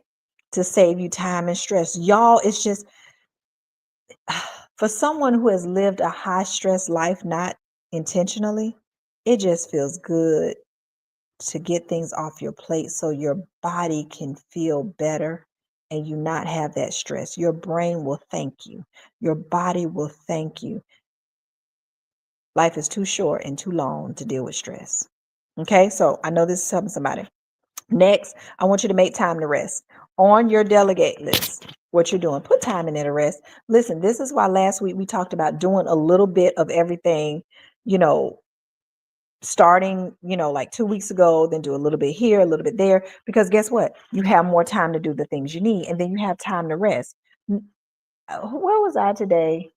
to save you time and stress. Y'all, it's just for someone who has lived a high stress life, not intentionally, it just feels good to get things off your plate so your body can feel better and you not have that stress. Your brain will thank you. Your body will thank you. Life is too short and too long to deal with stress. Okay, so I know this is helping somebody. Next, I want you to make time to rest. On your delegate list, what you're doing, put time in there to rest. Listen, this is why last week we talked about doing a little bit of everything, you know, starting, like 2 weeks ago, then do a little bit here, a little bit there, because guess what? You have more time to do the things you need, and then you have time to rest. Where was I today?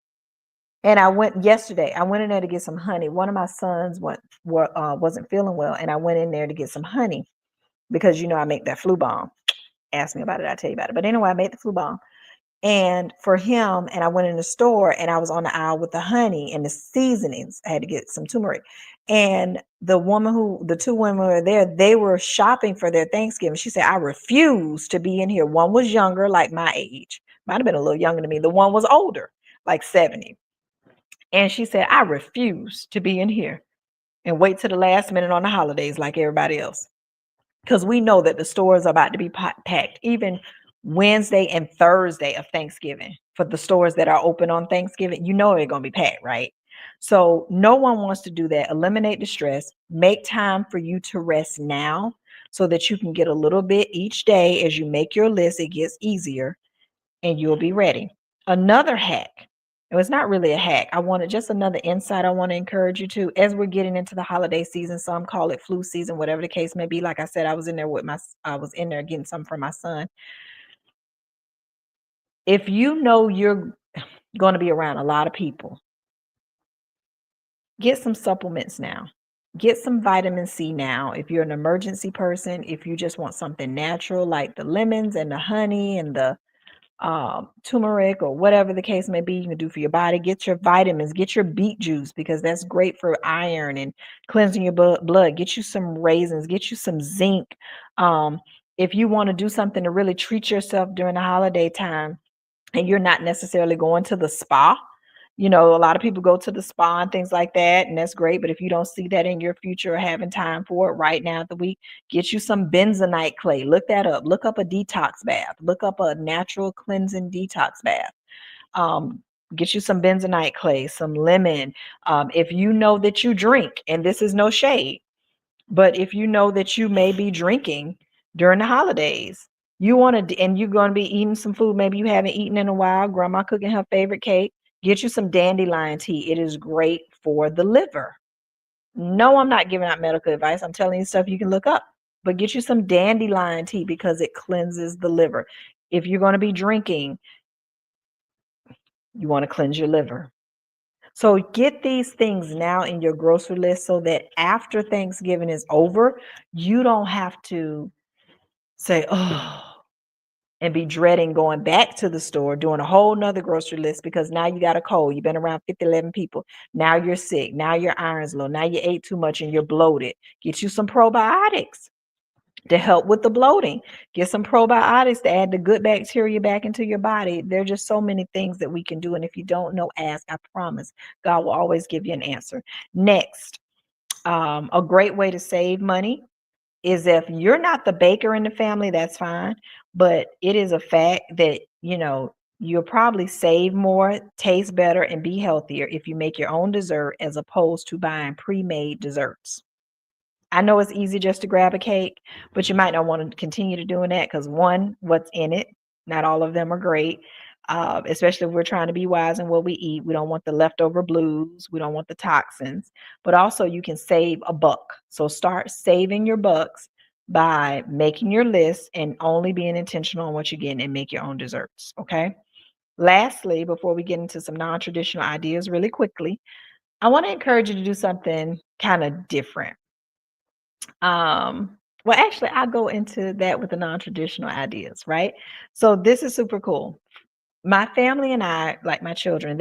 And I went yesterday. I went in there to get some honey. One of my sons wasn't feeling well, and I went in there to get some honey because I make that flu bomb. Ask me about it, I'll tell you about it. But anyway, I made the flu bomb, and for him, and I went in the store, and I was on the aisle with the honey and the seasonings. I had to get some turmeric, and the two women were there. They were shopping for their Thanksgiving. She said, "I refuse to be in here." One was younger, like my age, might have been a little younger than me. The one was older, like 70. And she said, "I refuse to be in here and wait till the last minute on the holidays like everybody else." Because we know that the stores are about to be packed, even Wednesday and Thursday of Thanksgiving. For the stores that are open on Thanksgiving, they're going to be packed, right? So no one wants to do that. Eliminate the stress. Make time for you to rest now so that you can get a little bit each day. As you make your list, it gets easier and you'll be ready. Another hack. It was not really a hack. I wanted just another insight I want to encourage you to as we're getting into the holiday season. Some call it flu season, whatever the case may be. Like I said, I was in there getting some for my son. If you know you're going to be around a lot of people, get some supplements now. Get some vitamin C now. If you're an emergency person, if you just want something natural like the lemons and the honey and the turmeric or whatever the case may be, you can do for your body. Get your vitamins, get your beet juice because that's great for iron and cleansing your blood. Get you some raisins, get you some zinc. If you want to do something to really treat yourself during the holiday time, and you're not necessarily going to the spa. A lot of people go to the spa and things like that, and that's great. But if you don't see that in your future or having time for it right now of the week, get you some bentonite clay. Look that up. Look up a detox bath. Look up a natural cleansing detox bath. Um, get you some bentonite clay, some lemon. If you know that you drink, and this is no shade, but if you know that you may be drinking during the holidays, and you're going to be eating some food maybe you haven't eaten in a while, grandma cooking her favorite cake, get you some dandelion tea. It is great for the liver. No, I'm not giving out medical advice. I'm telling you stuff you can look up. But get you some dandelion tea because it cleanses the liver. If you're going to be drinking, you want to cleanse your liver. So get these things now in your grocery list so that after Thanksgiving is over, you don't have to say, oh, and be dreading going back to the store, doing a whole nother grocery list because now you got a cold. You've been around 50, 11 people. Now you're sick. Now your iron's low. Now you ate too much and you're bloated. Get you some probiotics to help with the bloating. Get some probiotics to add the good bacteria back into your body. There are just so many things that we can do. And if you don't know, ask. I promise God will always give you an answer. Next, a great way to save money is if you're not the baker in the family, that's fine. But it is a fact that, you'll probably save more, taste better, and be healthier if you make your own dessert as opposed to buying pre-made desserts. I know it's easy just to grab a cake, but you might not want to continue to doing that because one, what's in it? Not all of them are great. Especially if we're trying to be wise in what we eat. We don't want the leftover blues. We don't want the toxins. But also, you can save a buck. So start saving your bucks by making your list and only being intentional on what you're getting and make your own desserts. Okay. Lastly, before we get into some non-traditional ideas really quickly, I want to encourage you to do something kind of different. Well, actually, I'll go into that with the non-traditional ideas, right? So this is super cool. My family and I, like my children,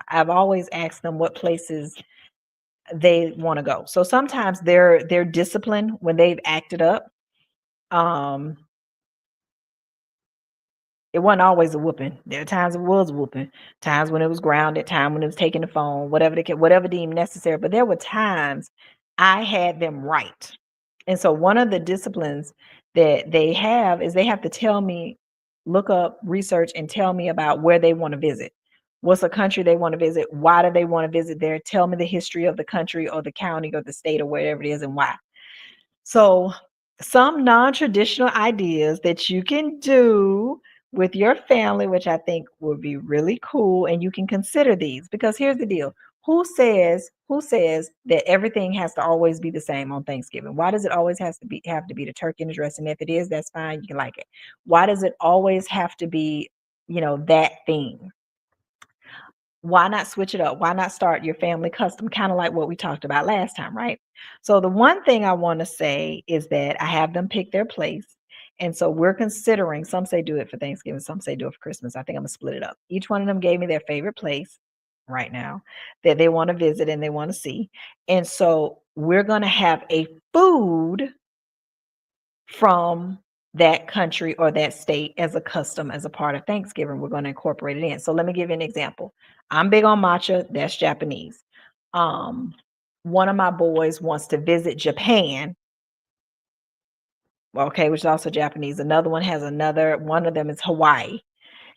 I've always asked them what places they want to go. So sometimes they're disciplined when they've acted up. Um, it wasn't always a whooping. There are times it was whooping, times when it was grounded, time when it was taking the phone, whatever deemed necessary. But there were times I had them right. And so one of the disciplines that they have is they have to tell me, look up, research, and tell me about where they want to visit. What's a country they want to visit? Why do they want to visit there? Tell me the history of the country or the county or the state or wherever it is and why. So, some non-traditional ideas that you can do with your family, which I think would be really cool, and you can consider these because here's the deal. Who says that everything has to always be the same on Thanksgiving? Why does it always have to be the turkey and the dressing? If it is, that's fine. You can like it. Why does it always have to be, that theme? Why not switch it up? Why not start your family custom, kind of like what we talked about last time, right? So the one thing I want to say is that I have them pick their place. And so we're considering, some say do it for Thanksgiving, some say do it for Christmas. I think I'm gonna split it up. Each one of them gave me their favorite place right now that they want to visit and they want to see. And so we're gonna have a food from that country or that state as a custom, as a part of Thanksgiving. We're going to incorporate it in. So let me give you an example. I'm big on matcha. That's Japanese. One of my boys wants to visit Japan. Okay, which is also Japanese. Another one has one of them is Hawaii.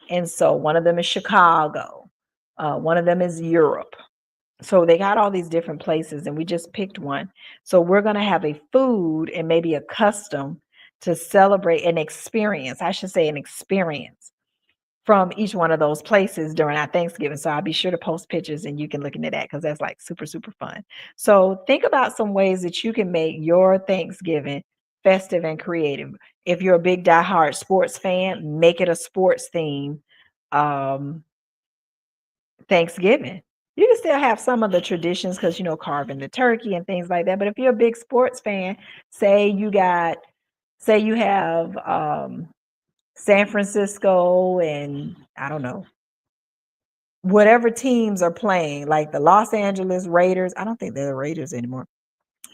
And so one of them is Chicago. One of them is Europe. So they got all these different places and we just picked one. So we're going to have a food and maybe a custom to celebrate an experience. I should say an experience from each one of those places during our Thanksgiving. So I'll be sure to post pictures and you can look into that because that's like super, super fun. So think about some ways that you can make your Thanksgiving festive and creative. If you're a big diehard sports fan, make it a sports theme. Thanksgiving. You can still have some of the traditions because, carving the turkey and things like that. But if you're a big sports fan, say you have San Francisco and I don't know, whatever teams are playing, like the Los Angeles Raiders. I don't think they're the Raiders anymore.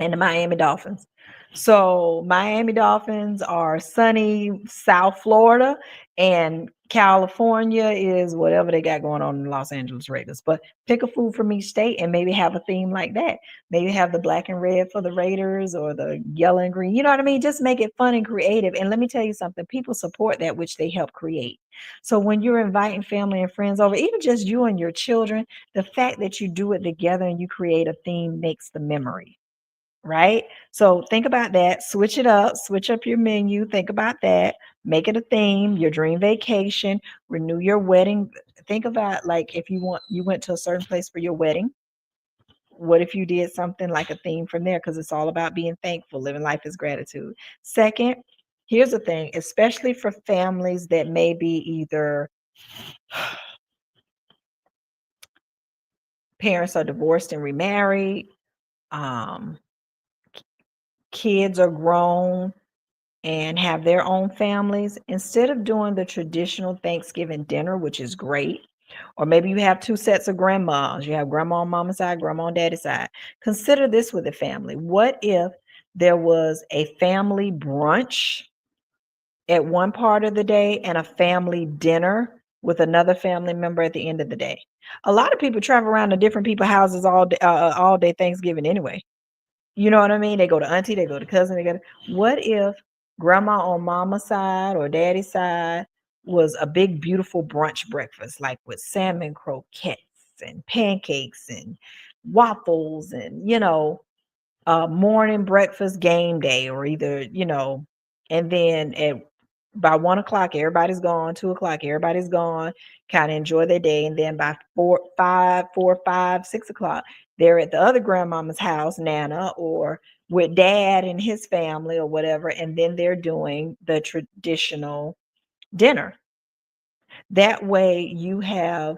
and the Miami Dolphins. So Miami Dolphins are sunny South Florida, and California is whatever they got going on in Los Angeles Raiders. But pick a food from each state and maybe have a theme like that. Maybe have the black and red for the Raiders or the yellow and green. You know what I mean? Just make it fun and creative. And let me tell you something, people support that which they help create. So when you're inviting family and friends over, even just you and your children, the fact that you do it together and you create a theme makes the memory, right? So think about that, switch it up, switch up your menu, think about that, make it a theme, your dream vacation, renew your wedding. Think about, like, if you went to a certain place for your wedding, what if you did something like a theme from there, because it's all about being thankful, living life is gratitude. Second, here's the thing, especially for families that may be either parents are divorced and remarried, um, kids are grown and have their own families, instead of doing the traditional Thanksgiving dinner, which is great, or maybe you have two sets of grandmas, you have grandma on mama's side, grandma on daddy's side, consider this with the family. What if there was a family brunch at one part of the day and a family dinner with another family member at the end of the day? A lot of people travel around to different people's houses all day Thanksgiving anyway. You know what I mean? They go to auntie, they go to cousin, they go to, what if grandma on mama's side or daddy's side was a big, beautiful brunch breakfast, like with salmon croquettes and pancakes and waffles and, morning breakfast game day, or either, and then by 1 o'clock, everybody's gone, 2 o'clock, everybody's gone, kind of enjoy their day. And then by 6 o'clock, they're at the other grandmama's house, Nana, or with dad and his family or whatever. And then they're doing the traditional dinner. That way you have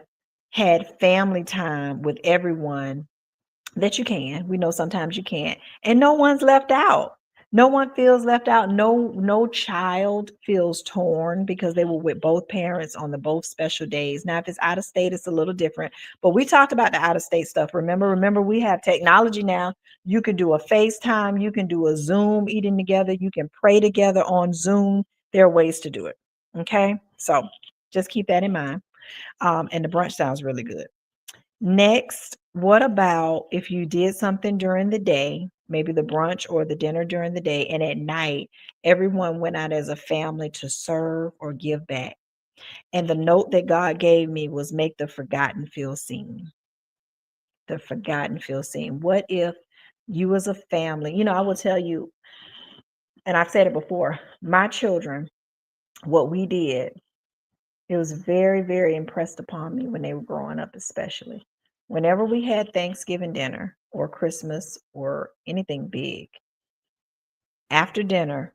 had family time with everyone that you can. We know sometimes you can't. And no one's left out. No one feels left out. No child feels torn because they were with both parents on the both special days. Now, if it's out of state, it's a little different. But we talked about the out of state stuff. Remember, we have technology now. You can do a FaceTime, you can do a Zoom eating together, you can pray together on Zoom. There are ways to do it. Okay. So just keep that in mind. And the brunch sounds really good. Next, what about if you did something during the day, maybe the brunch or the dinner during the day, and at night, everyone went out as a family to serve or give back? And the note that God gave me was make the forgotten feel seen. The forgotten feel seen. What if you as a family, I will tell you, and I've said it before, my children, what we did, it was very, very impressed upon me when they were growing up, especially. Whenever we had Thanksgiving dinner or Christmas or anything big, after dinner,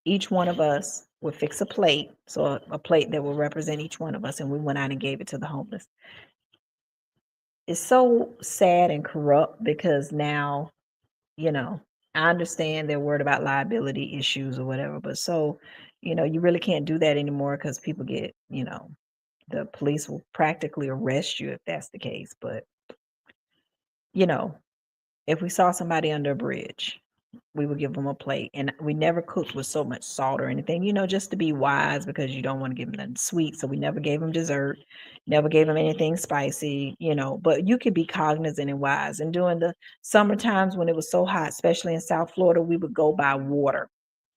each one of us would fix a plate, so a plate that will represent each one of us, and we went out and gave it to the homeless. It's so sad and corrupt because now, I understand they're worried about liability issues or whatever, but you really can't do that anymore because people get, the police will practically arrest you if that's the case. But, you know, if we saw somebody under a bridge, we would give them a plate. And we never cooked with so much salt or anything, just to be wise because you don't want to give them nothing sweet. So we never gave them dessert, never gave them anything spicy, but you could be cognizant and wise. And during the summer times when it was so hot, especially in South Florida, we would go by water.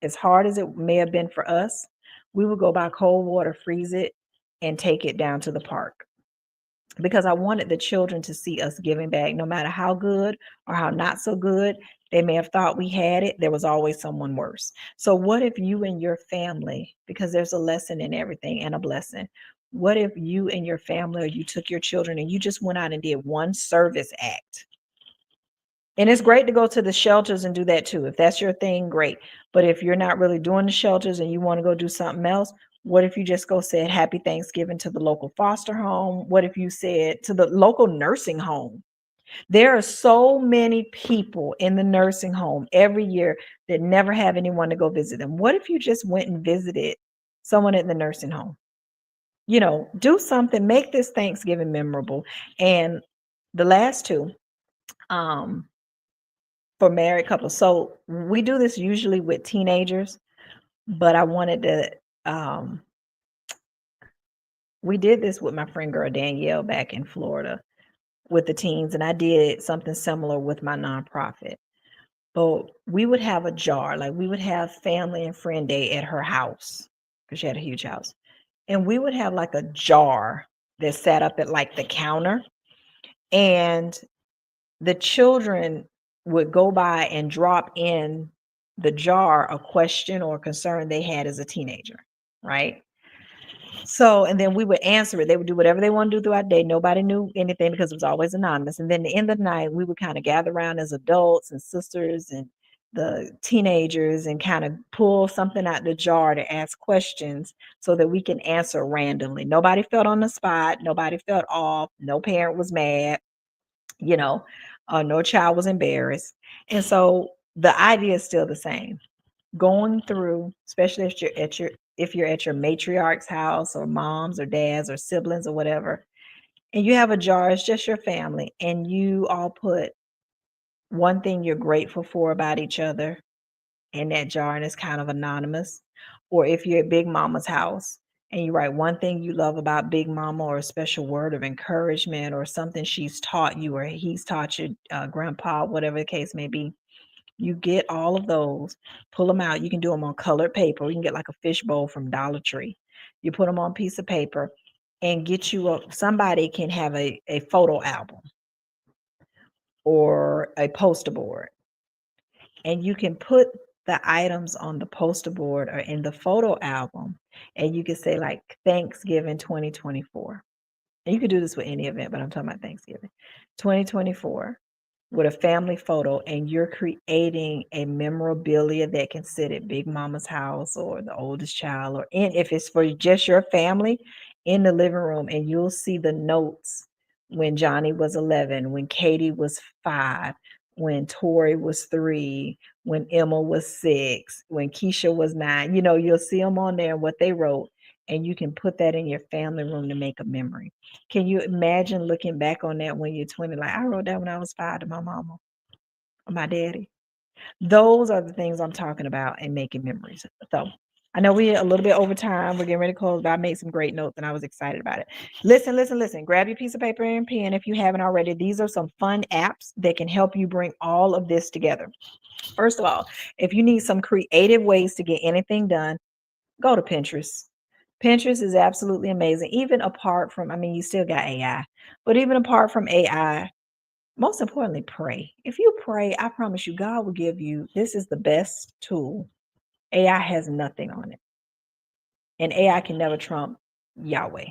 As hard as it may have been for us, we would go by cold water, freeze it, and take it down to the park because I wanted the children to see us giving back, no matter how good or how not so good they may have thought we had it, there was always someone worse. So, what if you and your family, because there's a lesson in everything and a blessing, what if you and your family, or you took your children and you just went out and did one service act? And it's great to go to the shelters and do that too. If that's your thing, great. But if you're not really doing the shelters and you want to go do something else, what if you just go said happy Thanksgiving to the local foster home? What if you said to the local nursing home? There are so many people in the nursing home every year that never have anyone to go visit them. What if you just went and visited someone in the nursing home? Do something, make this Thanksgiving memorable. And the last two, um, for married couples. So we do this usually with teenagers, but I wanted to we did this with my friend girl Danielle back in Florida with the teens, and I did something similar with my nonprofit. But we would have a jar, like we would have family and friend day at her house because she had a huge house. And we would have like a jar that sat up at like the counter, and the children would go by and drop in the jar a question or concern they had as a teenager, right? So, and then we would answer it. They would do whatever they want to do throughout the day. Nobody knew anything because it was always anonymous. And then the end of the night, we would kind of gather around as adults and sisters and the teenagers and kind of pull something out the jar to ask questions so that we can answer randomly. Nobody felt on the spot. Nobody felt off. No parent was mad, you know, no child was embarrassed. And so the idea is still the same. Going through, especially if you're at your matriarch's house or moms or dads or siblings or whatever, and you have a jar, it's just your family, and you all put one thing you're grateful for about each other in that jar, and it's kind of anonymous. Or if you're at Big Mama's house and you write one thing you love about Big Mama, or a special word of encouragement, or something she's taught you or he's taught you, grandpa, whatever the case may be, you get all of those, pull them out. You can do them on colored paper. You can get like a fishbowl from Dollar Tree. You put them on a piece of paper and get you somebody can have a photo album or a poster board. And you can put the items on the poster board or in the photo album. And you can say like Thanksgiving 2024. And you could do this with any event, but I'm talking about Thanksgiving 2024 with a family photo, and you're creating a memorabilia that can sit at Big Mama's house or the oldest child, or if it's for just your family, in the living room, and you'll see the notes when Johnny was 11, when Katie was 5, when Tori was 3, when Emma was 6, when Keisha was 9. You'll see them on there and what they wrote, and you can put that in your family room to make a memory. Can you imagine looking back on that when you're 20? Like, I wrote that when I was 5 to my mama or my daddy. Those are the things I'm talking about and making memories. So I know we're a little bit over time. We're getting ready to close, but I made some great notes and I was excited about it. Listen, listen, listen. Grab your piece of paper and pen if you haven't already. These are some fun apps that can help you bring all of this together. First of all, if you need some creative ways to get anything done, go to Pinterest. Pinterest is absolutely amazing. Even apart from, I mean, you still got AI, but even apart from AI, most importantly, pray. If you pray, I promise you, God will give you, this is the best tool. AI has nothing on it. And AI can never trump Yahweh.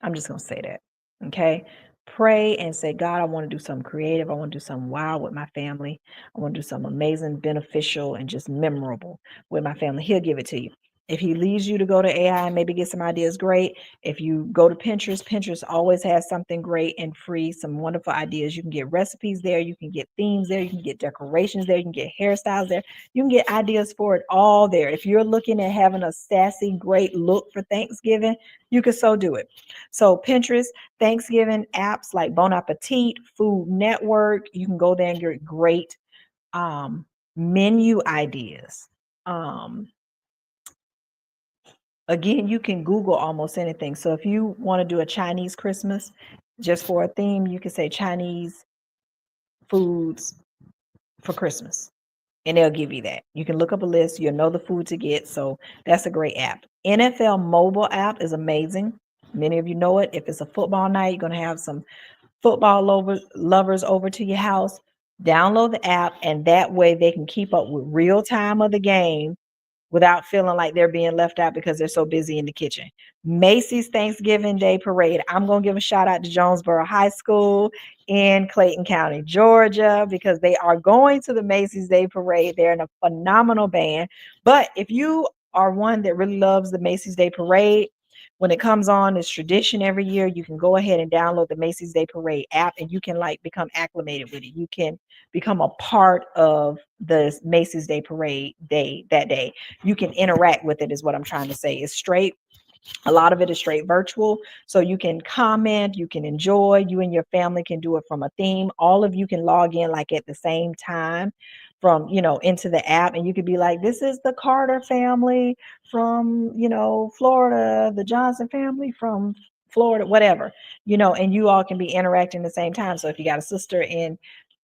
I'm just going to say that. Okay. Pray and say, God, I want to do something creative. I want to do something wild with my family. I want to do something amazing, beneficial, and just memorable with my family. He'll give it to you. If he leads you to go to AI and maybe get some ideas, great. If you go to Pinterest, Pinterest always has something great and free, some wonderful ideas. You can get recipes there. You can get themes there. You can get decorations there. You can get hairstyles there. You can get ideas for it all there. If you're looking at having a sassy, great look for Thanksgiving, you can so do it. So Pinterest, Thanksgiving apps like Bon Appetit, Food Network, you can go there and get great menu ideas. Again, you can Google almost anything. So if you want to do a Chinese Christmas, just for a theme, you can say Chinese foods for Christmas, and they'll give you that. You can look up a list, you'll know the food to get. So that's a great app. NFL mobile app is amazing. Many of you know it. If it's a football night, you're going to have some football lovers over to your house. Download the app, and that way they can keep up with real time of the game without feeling like they're being left out because they're so busy in the kitchen. Macy's Thanksgiving Day Parade. I'm going to give a shout out to Jonesboro High School in Clayton County, Georgia, because they are going to the Macy's Day Parade. They're in a phenomenal band. But if you are one that really loves the Macy's Day Parade, when it comes on, it's tradition every year. You can go ahead and download the Macy's Day Parade app, and you can like become acclimated with it. You can become a part of the Macy's Day Parade day that day. You can interact with it, is what I'm trying to say. It's straight A lot of it is straight virtual. So you can comment, you can enjoy, you and your family can do it from a theme. All of you can log in like at the same time from, into the app, and you could be like, this is the Carter family from, Florida, the Johnson family from Florida, whatever, and you all can be interacting at the same time. So if you got a sister in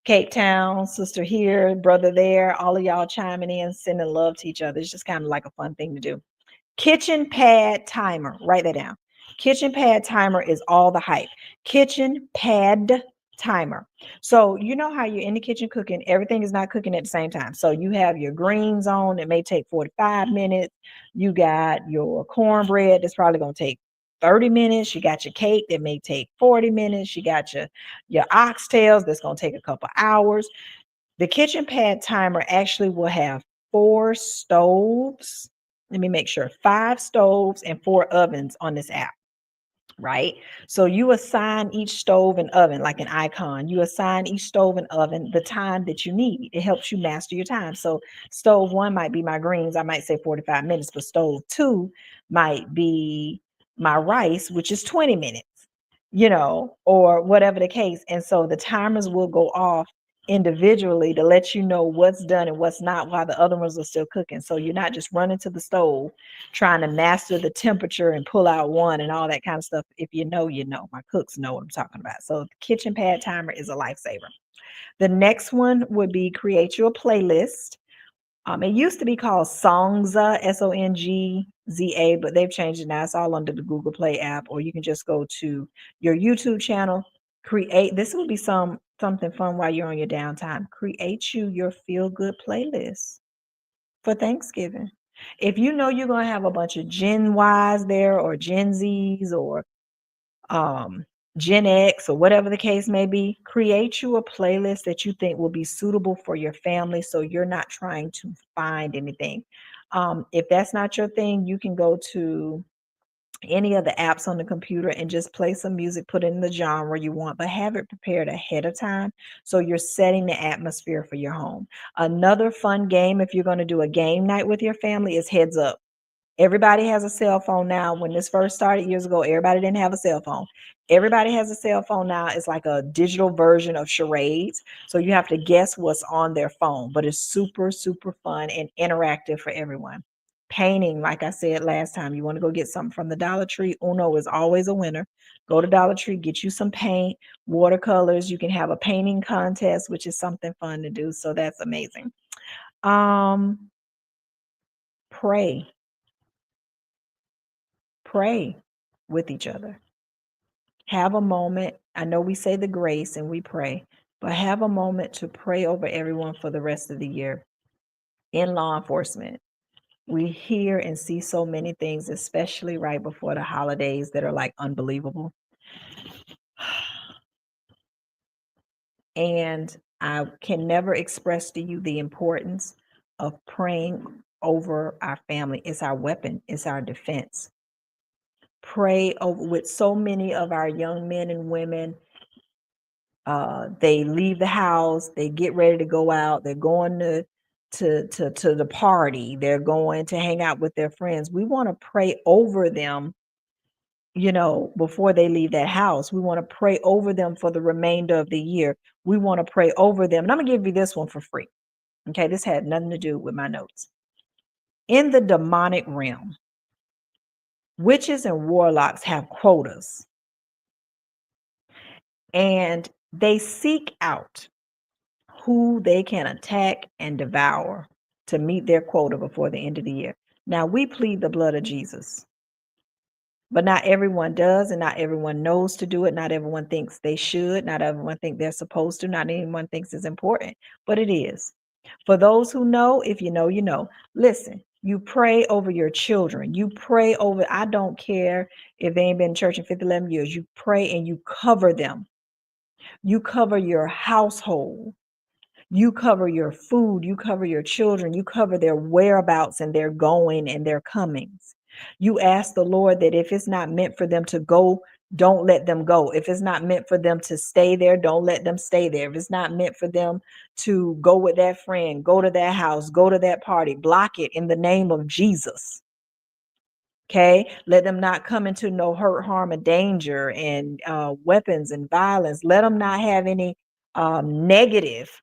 Cape Town, sister here, brother there, all of y'all chiming in, sending love to each other. It's just kind of like a fun thing to do. Kitchen pad timer. Write that down. Kitchen pad timer is all the hype. Kitchen pad timer. So you know how you're in the kitchen cooking, everything is not cooking at the same time. So you have your greens on, it may take 45 minutes. You got your cornbread that's probably going to take 30 minutes. You got your cake that may take 40 minutes. You got your oxtails that's going to take a couple hours. The kitchen pad timer actually will have 4 stoves. Let me make sure, 5 stoves and 4 ovens on this app, right? So you assign each stove and oven like an icon. You assign each stove and oven the time that you need. It helps you master your time. So stove 1 might be my greens. I might say 45 minutes, but stove 2 might be my rice, which is 20 minutes, or whatever the case. And so the timers will go off individually to let you know what's done and what's not while the other ones are still cooking. So you're not just running to the stove trying to master the temperature and pull out one and all that kind of stuff. If you know, you know. My cooks know what I'm talking about. So the kitchen pad timer is a lifesaver. The next one would be create your playlist. It used to be called Songza, Songza, but they've changed it now. It's all under the Google Play app, or you can just go to your YouTube channel. This will be something fun while you're on your downtime. Create you your feel good playlist for Thanksgiving. If you know you're going to have a bunch of Gen Ys there, or Gen Zs, or Gen X, or whatever the case may be, create you a playlist that you think will be suitable for your family so you're not trying to find anything. If that's not your thing, you can go to any of the apps on the computer and just play some music, put in the genre you want, but have it prepared ahead of time so you're setting the atmosphere for your home. Another fun game, if you're going to do a game night with your family, is Heads Up. Everybody has a cell phone now. When this first started years ago, everybody didn't have a cell phone. Everybody has a cell phone now. It's like a digital version of charades. So you have to guess what's on their phone, but it's super, super fun and interactive for everyone. Painting, like I said last time, you want to go get something from the Dollar Tree. Uno is always a winner. Go to Dollar Tree, get you some paint, watercolors. You can have a painting contest, which is something fun to do. So that's amazing. Pray. Pray with each other. Have a moment. I know we say the grace and we pray, but have a moment to pray over everyone for the rest of the year. In law enforcement, we hear and see so many things, especially right before the holidays, that are like unbelievable. And I can never express to you the importance of praying over our family. It's our weapon, it's our defense. Pray over with so many of our young men and women. They leave the house, they get ready to go out, they're going to the party, they're going to hang out with their friends. We want to pray over them, before they leave that house. We want to pray over them for the remainder of the year. We want to pray over them. And I'm going to give you this one for free. Okay, this had nothing to do with my notes. In the demonic realm, witches and warlocks have quotas, and they seek out who they can attack and devour to meet their quota before the end of the year. Now, we plead the blood of Jesus, but not everyone does, and not everyone knows to do it. Not everyone thinks they should. Not everyone thinks they're supposed to. Not everyone thinks it's important, but it is. For those who know, if you know, you know. Listen, you pray over your children. You pray over, I don't care if they ain't been in church in 50, 11 years. You pray and you cover them. You cover your household. You cover your food, you cover your children, you cover their whereabouts and their going and their comings. You ask the Lord that if it's not meant for them to go, don't let them go. If it's not meant for them to stay there, don't let them stay there. If it's not meant for them to go with that friend, go to that house, go to that party, block it in the name of Jesus. Okay, let them not come into no hurt, harm, or danger, and weapons and violence. Let them not have any negative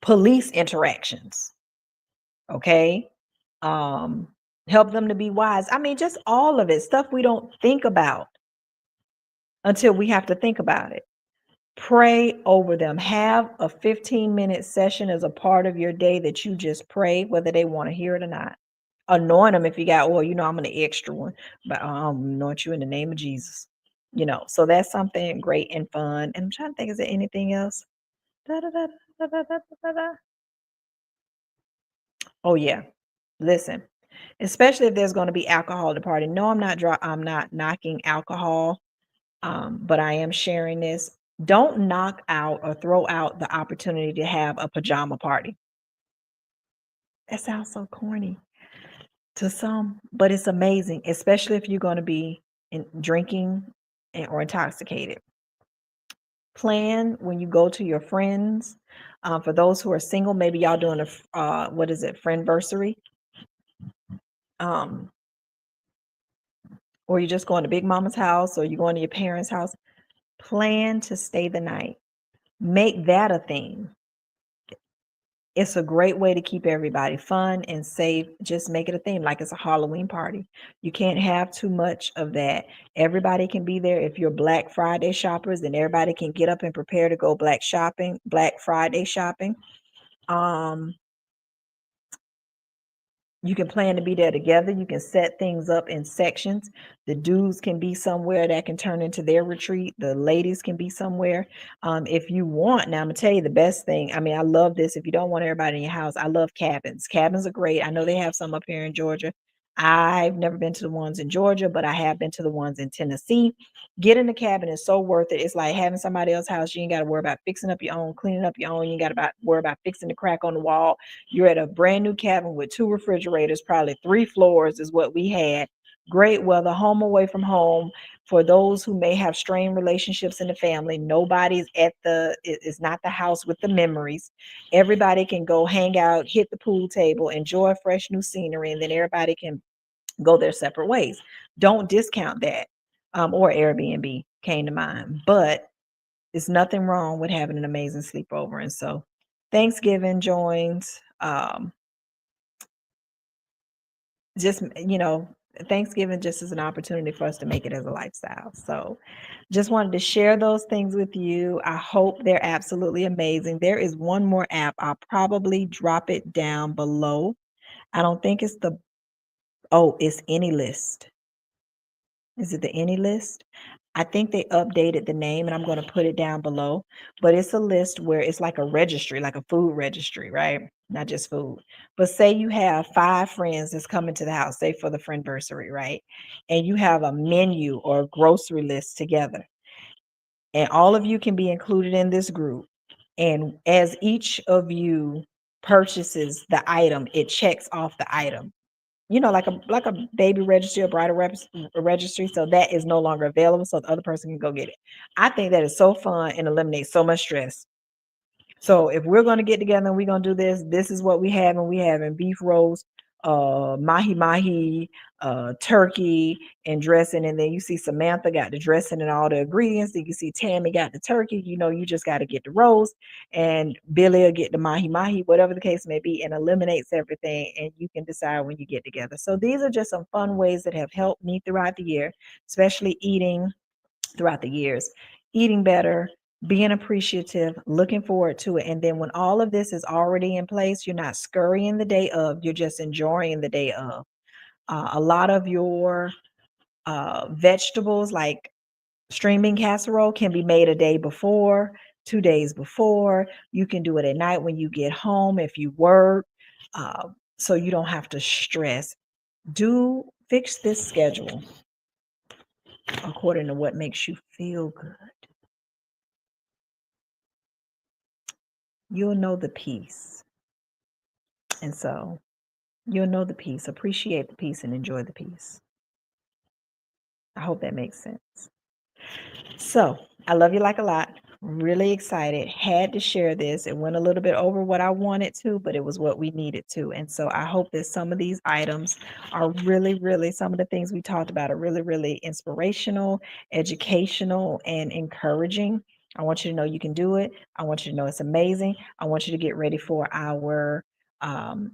police interactions. Okay, um, help them to be wise. I mean, just all of it, stuff we don't think about until we have to think about it. Pray over them. Have a 15-minute session as a part of your day that you just pray, whether they want to hear it or not. Anoint them if you got oil. I'm an extra one, but I'll anoint you in the name of Jesus. So that's something great and fun. And I'm trying to think, is there anything else? Da, da, da, da, da, da, da, da. Oh yeah. Listen, especially if there's going to be alcohol at the party. No, I'm not knocking alcohol, but I am sharing this. Don't knock out or throw out the opportunity to have a pajama party. That sounds so corny to some, but it's amazing, especially if you're going to be drinking or intoxicated. Plan when you go to your friends. For those who are single, maybe y'all doing a what is it, friendversary, um, or you're just going to Big Mama's house, or you're going to your parents' house. Plan to stay the night. Make that a thing. It's a great way to keep everybody fun and safe. Just make it a theme, like it's a Halloween party. You can't have too much of that. Everybody can be there. If you're Black Friday shoppers, then everybody can get up and prepare to go Black Friday shopping. Um, you can plan to be there together. You can set things up in sections. The dudes can be somewhere that can turn into their retreat. The ladies can be somewhere. If you want, now I'm gonna tell you the best thing. I mean, I love this. If you don't want everybody in your house, I love cabins. Cabins are great. I know they have some up here in Georgia. I've never been to the ones in Georgia, but I have been to the ones in Tennessee. Getting a cabin is so worth it. It's like having somebody else's house. You ain't got to worry about fixing up your own, cleaning up your own. You ain't got to worry about fixing the crack on the wall. You're at a brand new cabin with 2 refrigerators, probably 3 floors is what we had. Great weather, home away from home. For those who may have strained relationships in the family, nobody's it's not the house with the memories. Everybody can go hang out, hit the pool table, enjoy fresh new scenery, and then everybody can go their separate ways. Don't discount that. Or Airbnb came to mind, but there's nothing wrong with having an amazing sleepover. And so Thanksgiving joins, just, Thanksgiving just is an opportunity for us to make it as a lifestyle. So just wanted to share those things with you. I hope they're absolutely amazing. There is one more app. I'll probably drop it down below. I don't think it's it's AnyList. Is it the AnyList? I think they updated the name, and I'm going to put it down below. But it's a list where it's like a registry, like a food registry, right? Not just food. But say you have 5 friends that's coming to the house, say for the friendversary, right? And you have a menu or a grocery list together. And all of you can be included in this group. And as each of you purchases the item, it checks off the item, like a baby registry, a bridal registry. So that is no longer available, so the other person can go get it. I think that is so fun and eliminates so much stress. So if we're going to get together and we're going to do this is what we have. And we having beef roast, mahi mahi, turkey and dressing. And then you see Samantha got the dressing and all the ingredients. You can see Tammy got the turkey. You just got to get the roast, and Billy will get the mahi mahi, whatever the case may be, and eliminates everything. And you can decide when you get together. So these are just some fun ways that have helped me throughout the year, especially eating throughout the years, eating better, being appreciative, looking forward to it. And then when all of this is already in place, you're not scurrying the day of, you're just enjoying the day of. A lot of your vegetables, like string bean casserole, can be made a day before, 2 days before. You can do it at night when you get home if you work, so you don't have to stress. Do fix this schedule according to what makes you feel good. You'll know the peace. And so you'll know the peace, appreciate the peace, and enjoy the peace. I hope that makes sense. So I love you like a lot. Really excited. Had to share this. It went a little bit over what I wanted to, but it was what we needed to. And so I hope that some of these items are really, really, some of the things we talked about are really, really inspirational, educational, and encouraging. I want you to know you can do it. I want you to know it's amazing. I want you to get ready for our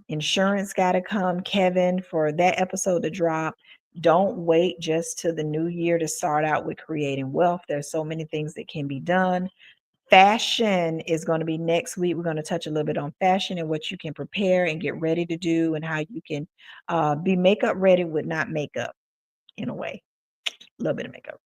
insurance got to come, Kevin, for that episode to drop. Don't wait just to the new year to start out with creating wealth. There's so many things that can be done. Fashion is going to be next week. We're going to touch a little bit on fashion and what you can prepare and get ready to do, and how you can be makeup ready with not makeup, in a way, a little bit of makeup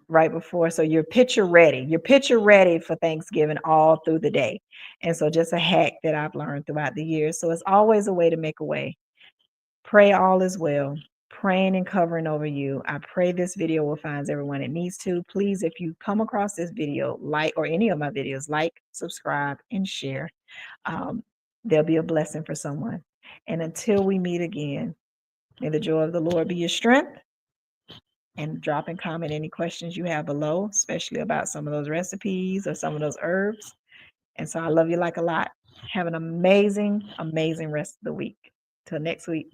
right before. So you're picture ready. You're picture ready for Thanksgiving all through the day. And so just a hack that I've learned throughout the years. So it's always a way to make a way. Pray all is well. Praying and covering over you. I pray this video will find everyone it needs to. Please, if you come across this video, like, or any of my videos, like, subscribe, and share. There'll be a blessing for someone. And until we meet again, may the joy of the Lord be your strength. And drop and comment any questions you have below, especially about some of those recipes or some of those herbs. And so I love you like a lot. Have an amazing, amazing rest of the week. Till next week.